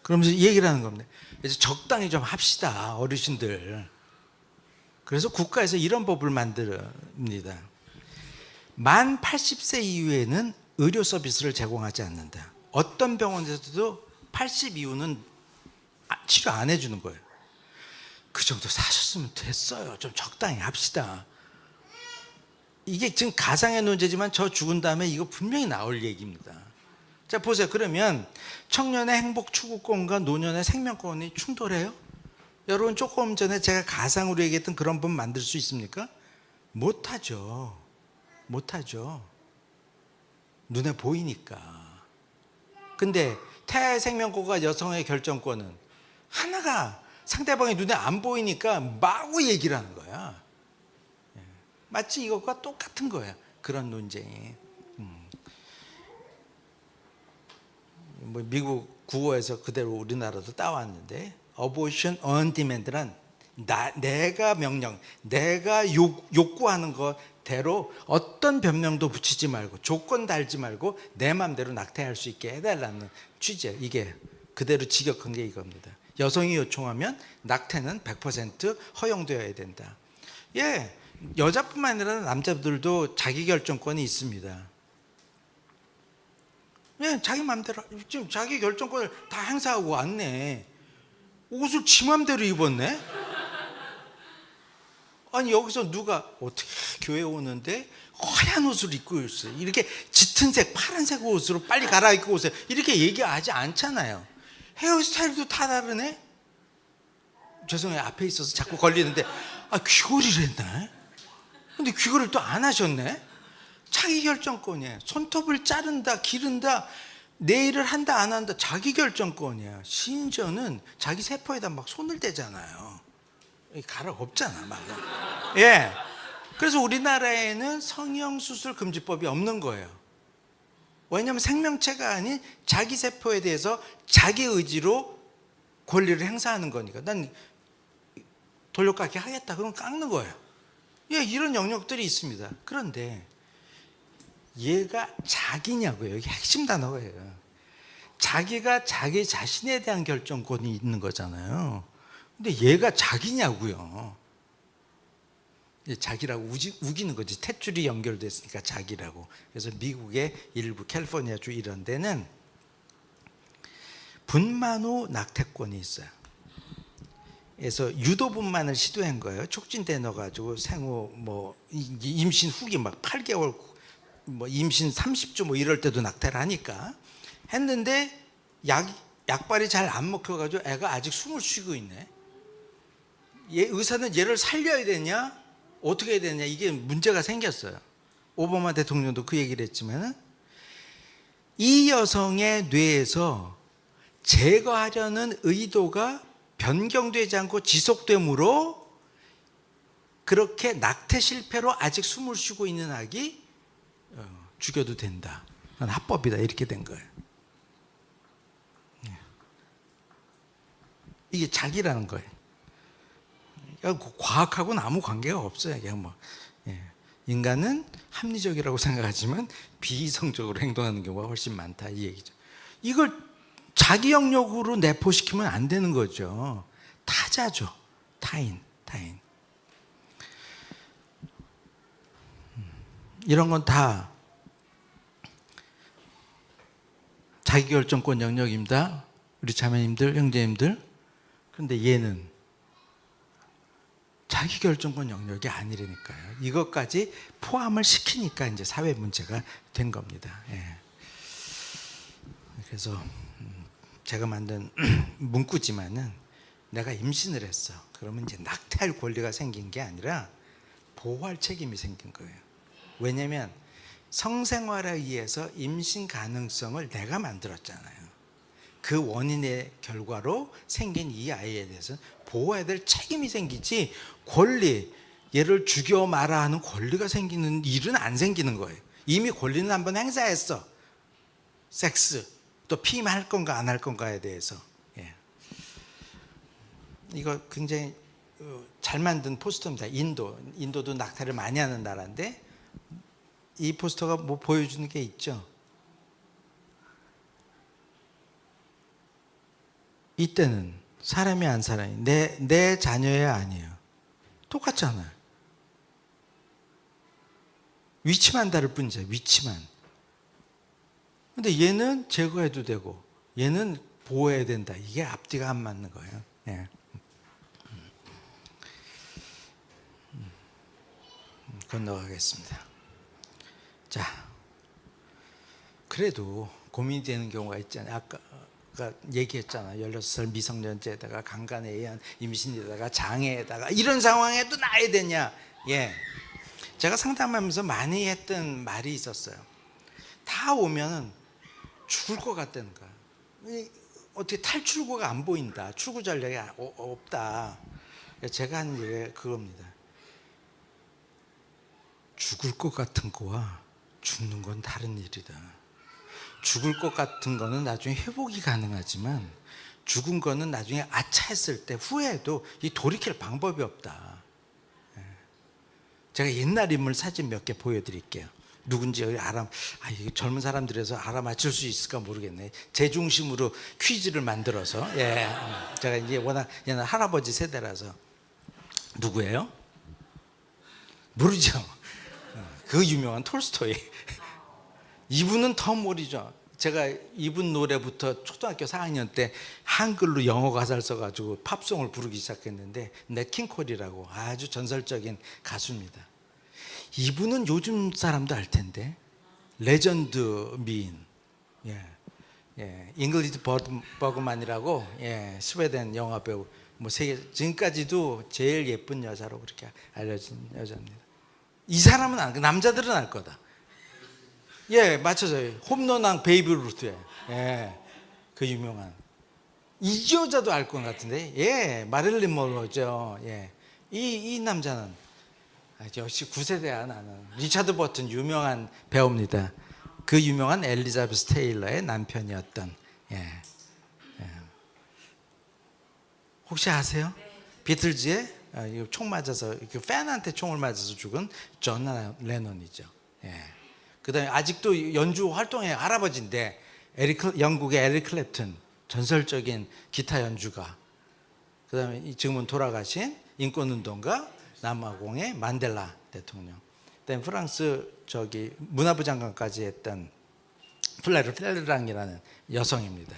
그러면서 얘기를 하는 겁니다. 그래서 적당히 좀 합시다, 어르신들. 그래서 국가에서 이런 법을 만듭니다. 만 80세 이후에는 의료 서비스를 제공하지 않는다. 어떤 병원에서도 80 이후는 치료 안 해주는 거예요. 그 정도 사셨으면 됐어요. 좀 적당히 합시다. 이게 지금 가상의 논제지만 저 죽은 다음에 이거 분명히 나올 얘기입니다. 자, 보세요. 그러면 청년의 행복 추구권과 노년의 생명권이 충돌해요? 여러분, 조금 전에 제가 가상으로 얘기했던 그런 법 만들 수 있습니까? 못하죠. 못하죠. 눈에 보이니까. 근데 태아의 생명권과 여성의 결정권은 하나가 상대방의 눈에 안 보이니까 마구 얘기를 하는 거야. 마치 이것과 똑같은 거야. 그런 논쟁이. 뭐 미국 국어에서 그대로 우리나라도 따왔는데, abortion on demand란 내가 명령, 내가 욕구하는 것대로 어떤 변명도 붙이지 말고 조건 달지 말고 내 마음대로 낙태할 수 있게 해달라는 취재. 이게 그대로 직역한 게 이겁니다. 여성이 요청하면 낙태는 100% 허용되어야 된다. 예, 여자뿐만 아니라 남자들도 자기결정권이 있습니다. 예, 자기 마음대로 지금 자기 결정권을 다 행사하고 왔네. 옷을 지 맘대로 입었네. 아니, 여기서 누가 어떻게 교회 오는데 하얀 옷을 입고 있어요. 이렇게 짙은 색, 파란색 옷으로 빨리 갈아입고 오세요. 이렇게 얘기하지 않잖아요. 헤어스타일도 다 다르네. 죄송해요, 앞에 있어서 자꾸 걸리는데, 귀걸이를 했나? 근데 귀걸이를 또 안 하셨네. 자기 결정권이에요. 손톱을 자른다, 기른다, 네일을 한다, 안 한다, 자기 결정권이에요. 심지어는 자기 세포에다 막 손을 대잖아요. 가락 없잖아, 막. 예. 그래서 우리나라에는 성형수술 금지법이 없는 거예요. 왜냐하면 생명체가 아닌 자기 세포에 대해서 자기 의지로 권리를 행사하는 거니까. 난 돌려깎기 하겠다, 그럼 깎는 거예요. 예, 이런 영역들이 있습니다. 그런데 얘가 자기냐고요. 이게 핵심 단어예요. 자기가 자기 자신에 대한 결정권이 있는 거잖아요. 근데 얘가 자기냐고요. 자기라고 우기는 거지. 탯줄이 연결됐으니까 자기라고. 그래서 미국의 일부 캘리포니아주 이런 데는 분만 후 낙태권이 있어요. 그래서 유도분만을 시도한 거예요. 촉진제 넣어가지고 생후 뭐 임신 후기 막 8개월 뭐 임신 30주 뭐 이럴 때도 낙태를 하니까 했는데 약발이 잘 안 먹혀가지고 애가 아직 숨을 쉬고 있네. 의사는 얘를 살려야 되냐 어떻게 해야 되냐 이게 문제가 생겼어요. 오바마 대통령도 그 얘기를 했지만은 이 여성의 뇌에서 제거하려는 의도가 변경되지 않고 지속되므로 그렇게 낙태 실패로 아직 숨을 쉬고 있는 아기 죽여도 된다. 그건 합법이다. 이렇게 된 거예요. 이게 자기라는 거예요. 과학하고는 아무 관계가 없어요. 그냥 뭐 인간은 합리적이라고 생각하지만 비이성적으로 행동하는 경우가 훨씬 많다 이 얘기죠. 이걸 자기 영역으로 내포시키면 안 되는 거죠. 타자죠. 타인. 이런 건 다 자기결정권 영역입니다. 우리 자매님들, 형제님들. 그런데 얘는 자기결정권 영역이 아니라니까요. 이것까지 포함을 시키니까 이제 사회 문제가 된 겁니다. 예. 그래서 제가 만든 문구지만은 내가 임신을 했어. 그러면 이제 낙태할 권리가 생긴 게 아니라 보호할 책임이 생긴 거예요. 왜냐하면 성생활에 의해서 임신 가능성을 내가 만들었잖아요. 그 원인의 결과로 생긴 이 아이에 대해서는 보호해야 될 책임이 생기지 권리, 얘를 죽여 마라 하는 권리가 생기는 일은 안 생기는 거예요. 이미 권리는 한번 행사했어. 섹스 또 피임할 건가 안 할 건가에 대해서. 예. 이거 굉장히 잘 만든 포스터입니다. 인도도 낙태를 많이 하는 나라인데 이 포스터가 뭐 보여주는 게 있죠. 이때는 사람이 안 사람이 내 자녀야 아니에요. 똑같잖아요. 위치만 다를 뿐이죠. 위치만. 근데 얘는 제거해도 되고 얘는 보호해야 된다. 이게 앞뒤가 안 맞는 거예요. 예. 건너가겠습니다. 자, 그래도 고민이 되는 경우가 있잖아요. 아까 얘기했잖아요. 16살 미성년자에다가 강간에 의한 임신에다가 장애에다가 이런 상황에도 낳아야 되냐. 예. 제가 상담하면서 많이 했던 말이 있었어요. 다 오면은 죽을 것 같다는 거야. 어떻게 탈출구가 안 보인다. 출구 전략이 없다. 제가 하는 얘기가 그겁니다. 죽을 것 같은 거와 죽는 건 다른 일이다. 죽을 것 같은 거는 나중에 회복이 가능하지만 죽은 거는 나중에 아차했을 때 후회해도 이 돌이킬 방법이 없다. 제가 옛날 인물 사진 몇 개 보여드릴게요. 누군지 이게 젊은 사람들에서 알아맞힐 수 있을까 모르겠네. 제 중심으로 퀴즈를 만들어서. 예. 제가 이제 워낙 옛날 할아버지 세대라서. 누구예요? 모르죠. 그 유명한 톨스토이. 이분은 더 모르죠. 제가 이분 노래부터 초등학교 4학년 때 한글로 영어 가사를 써가지고 팝송을 부르기 시작했는데 넷 킹콜이라고 아주 전설적인 가수입니다. 이분은 요즘 사람도 알 텐데 레전드 미인. 예. 잉글리드 버그만이라고 스웨덴 영화 배우. 뭐 세계 지금까지도 제일 예쁜 여자로 그렇게 알려진 여자입니다. 이 사람은 남자들은 알 거다. 예, 맞춰져요. 홈런왕 베이브 루트에. 예, 그 유명한. 이 여자도 알 것 같은데. 예, 마릴린 monroe죠. 예, 이 남자는 역시 9세대야 나는. 리차드 버튼 유명한 배우입니다. 그 유명한 엘리자베스 테일러의 남편이었던. 예. 혹시 아세요? 비틀즈의 총 맞아서 팬한테 총을 맞아서 죽은 존 레논이죠. 예. 그다음에 아직도 연주 활동의 할아버지인데 영국의 에릭 클랩튼 전설적인 기타 연주가. 그다음에 지금은 돌아가신 인권운동가 남아공의 만델라 대통령. 그다음에 프랑스 문화부 장관까지 했던 플레르 펠랑이라는 여성입니다.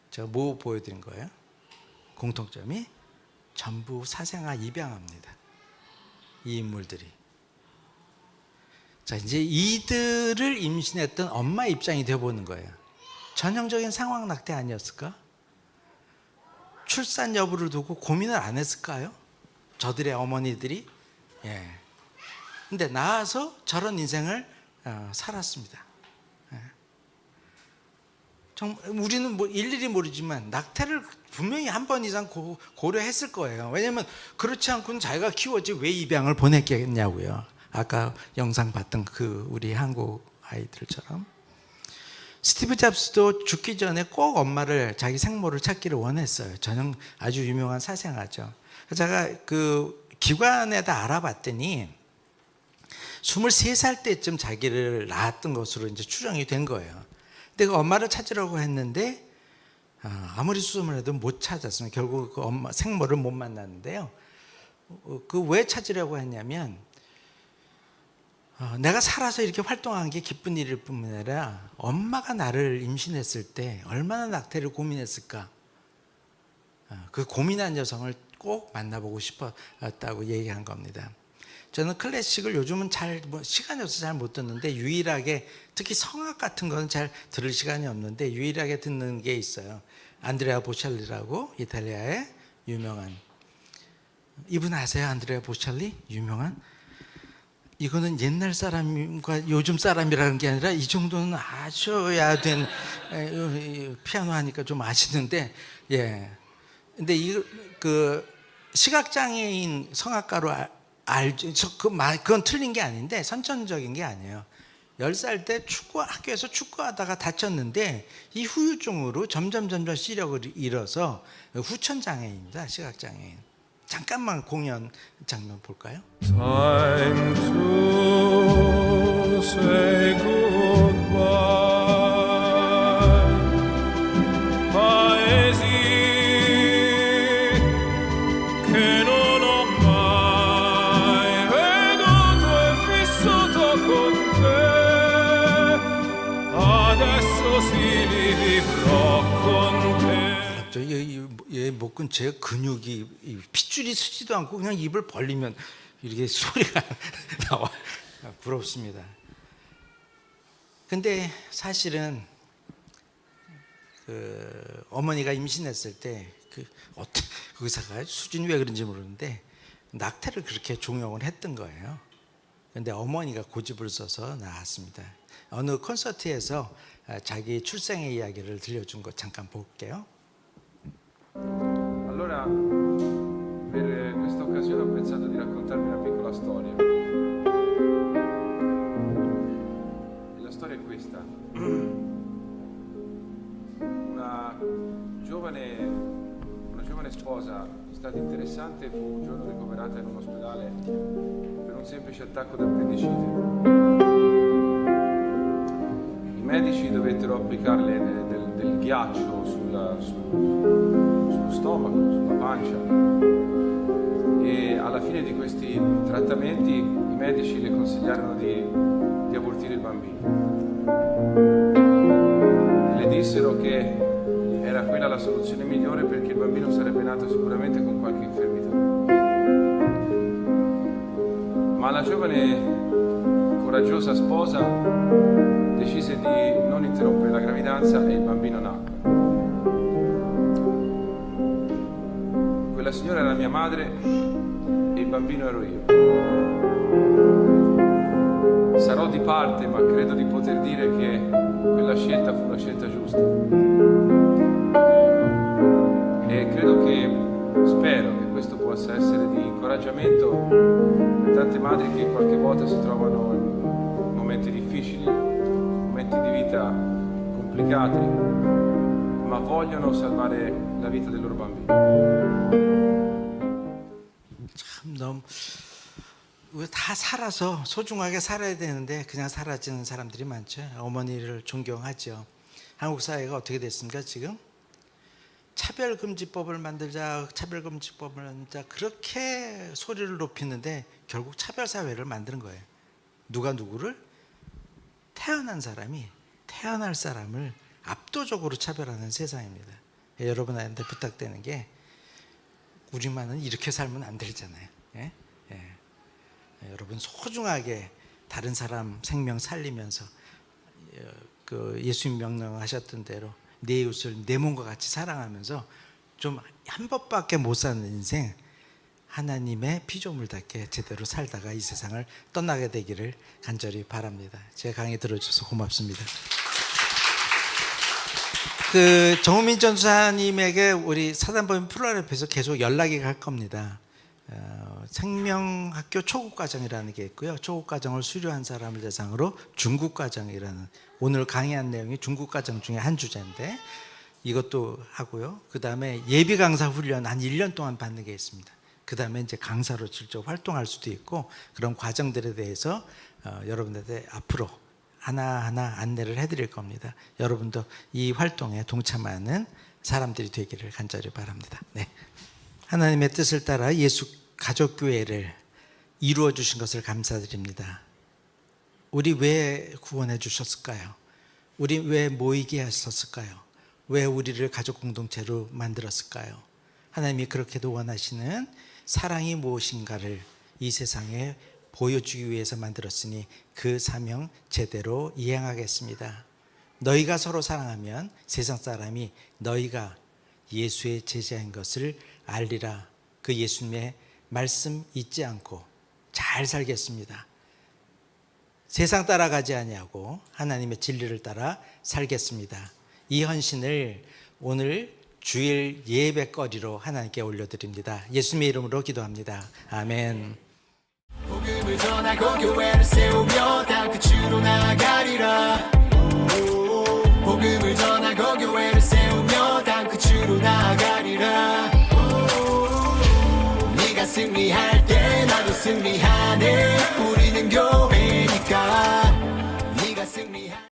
제가 뭐 보여드린 거예요? 공통점이 전부 사생아 입양합니다. 이 인물들이. 자, 이제 이들을 임신했던 엄마 입장이 되어보는 거예요. 전형적인 상황 낙태 아니었을까? 출산 여부를 두고 고민을 안 했을까요? 저들의 어머니들이. 예. 근데 낳아서 저런 인생을 살았습니다. 예. 우리는 뭐 일일이 모르지만 낙태를 분명히 한 번 이상 고려했을 거예요. 왜냐하면 그렇지 않고는 자기가 키워지 왜 입양을 보냈겠냐고요. 아까 영상 봤던 우리 한국 아이들처럼. 스티브 잡스도 죽기 전에 꼭 엄마를 자기 생모를 찾기를 원했어요. 저는 아주 유명한 사생아죠. 제가 기관에다 알아봤더니 23살 때쯤 자기를 낳았던 것으로 이제 추정이 된 거예요. 근데 그 엄마를 찾으려고 했는데 아무리 수소문 해도 못 찾았습니다. 결국 그 엄마 생모를 못 만났는데요. 왜 찾으려고 했냐면 내가 살아서 이렇게 활동한 게 기쁜 일일 뿐만 아니라 엄마가 나를 임신했을 때 얼마나 낙태를 고민했을까. 그 고민한 여성을 꼭 만나보고 싶었다고 얘기한 겁니다. 저는 클래식을 요즘은 시간이 없어서 잘 못 듣는데 유일하게 특히 성악 같은 거는 잘 들을 시간이 없는데 유일하게 듣는 게 있어요. 안드레아 보첼리라고 이탈리아의 유명한. 이분 아세요? 안드레아 보첼리? 유명한? 이거는 옛날 사람과 요즘 사람이라는 게 아니라 이 정도는 아셔야 된 피아노 하니까 좀 아시는데. 예. 근데 시각장애인 성악가로 알죠. 그건 틀린 게 아닌데 선천적인 게 아니에요. 10살 때 학교에서 축구하다가 다쳤는데 이 후유증으로 점점 시력을 잃어서 후천장애입니다. 시각장애인. 잠깐만 공연 장면 볼까요? Time to say goodbye. Paesi che non ho mai veduto e vissuto con te. Adesso sì li vivrò con te. 얘 목 근처에 근육이 핏줄이 서지도 않고 그냥 입을 벌리면 이렇게 소리가 나와. 부럽습니다. 근데 사실은 그 어머니가 임신했을 때 그 의사가 수준이 왜 그런지 모르는데 낙태를 그렇게 종용을 했던 거예요. 근데 어머니가 고집을 써서 나왔습니다. 어느 콘서트에서 자기 출생의 이야기를 들려준 거 잠깐 볼게요. Allora, per questa occasione ho pensato di raccontarvi una piccola storia. E la storia è questa. Una giovane sposa, in stato interessante, fu un giorno ricoverata in un ospedale per un semplice attacco d'appendicite. I medici dovettero applicarle del ghiaccio sullo stomaco, sulla pancia, e alla fine di questi trattamenti i medici le consigliarono di abortire il bambino. Le dissero che era quella la soluzione migliore perché il bambino sarebbe nato sicuramente con qualche infermità. Ma la giovane coraggiosa sposa decise di non interrompere la gravidanza e il bambino nacque. Quella signora era mia madre e il bambino ero io. Sarò di parte, ma credo di poter dire che quella scelta fu una scelta giusta. E spero che questo possa essere di incoraggiamento per tante madri che qualche volta si trovano in momenti difficili, momenti di vita complicati, ma vogliono salvare la vita del loro bambino. 참 너무 다 살아서 소중하게 살아야 되는데 그냥 사라지는 사람들이 많죠. 어머니를 존경하죠. 한국 사회가 어떻게 됐습니까 지금? 차별금지법을 만들자 그렇게 소리를 높이는데 결국 차별사회를 만드는 거예요. 누가 누구를? 태어난 사람이 태어날 사람을 압도적으로 차별하는 세상입니다. 여러분한테 부탁되는 게 우리만은 이렇게 살면 안 되잖아요. 예? 여러분 소중하게 다른 사람 생명 살리면서 그 예수님 명령하셨던 대로 내 이웃을 내 몸과 같이 사랑하면서 좀 한 번밖에 못 사는 인생 하나님의 피조물답게 제대로 살다가 이 세상을 떠나게 되기를 간절히 바랍니다. 제 강의 들어주셔서 고맙습니다. 그 정우민 전사님에게 우리 사단법인 프로그램에서 계속 연락이 갈 겁니다. 생명학교 초급과정이라는 게 있고요. 초급과정을 수료한 사람을 대상으로 중급과정이라는, 오늘 강의한 내용이 중급과정 중에 한 주제인데 이것도 하고요. 그 다음에 예비 강사 훈련 한 1년 동안 받는 게 있습니다. 그 다음에 이제 강사로 직접 활동할 수도 있고 그런 과정들에 대해서 여러분들한테 앞으로 하나하나 안내를 해드릴 겁니다. 여러분도 이 활동에 동참하는 사람들이 되기를 간절히 바랍니다. 네. 하나님의 뜻을 따라 예수 가족교회를 이루어 주신 것을 감사드립니다. 우리 왜 구원해 주셨을까요? 우리 왜 모이게 하셨을까요? 왜 우리를 가족 공동체로 만들었을까요? 하나님이 그렇게도 원하시는 사랑이 무엇인가를 이 세상에 보여주기 위해서 만들었으니 그 사명 제대로 이행하겠습니다. 너희가 서로 사랑하면 세상 사람이 너희가 예수의 제자인 것을 알리라. 그 예수님의 말씀 잊지 않고 잘 살겠습니다. 세상 따라가지 아니하고 하나님의 진리를 따라 살겠습니다. 이 헌신을 오늘 주일 예배거리로 하나님께 올려드립니다. 예수님의 이름으로 기도합니다. 아멘. 복음을 전하고 교회를 세우며 땅 끝으로 나아가 승리할 때 나도 승리하네. 우리는 교회니까 네가 승리할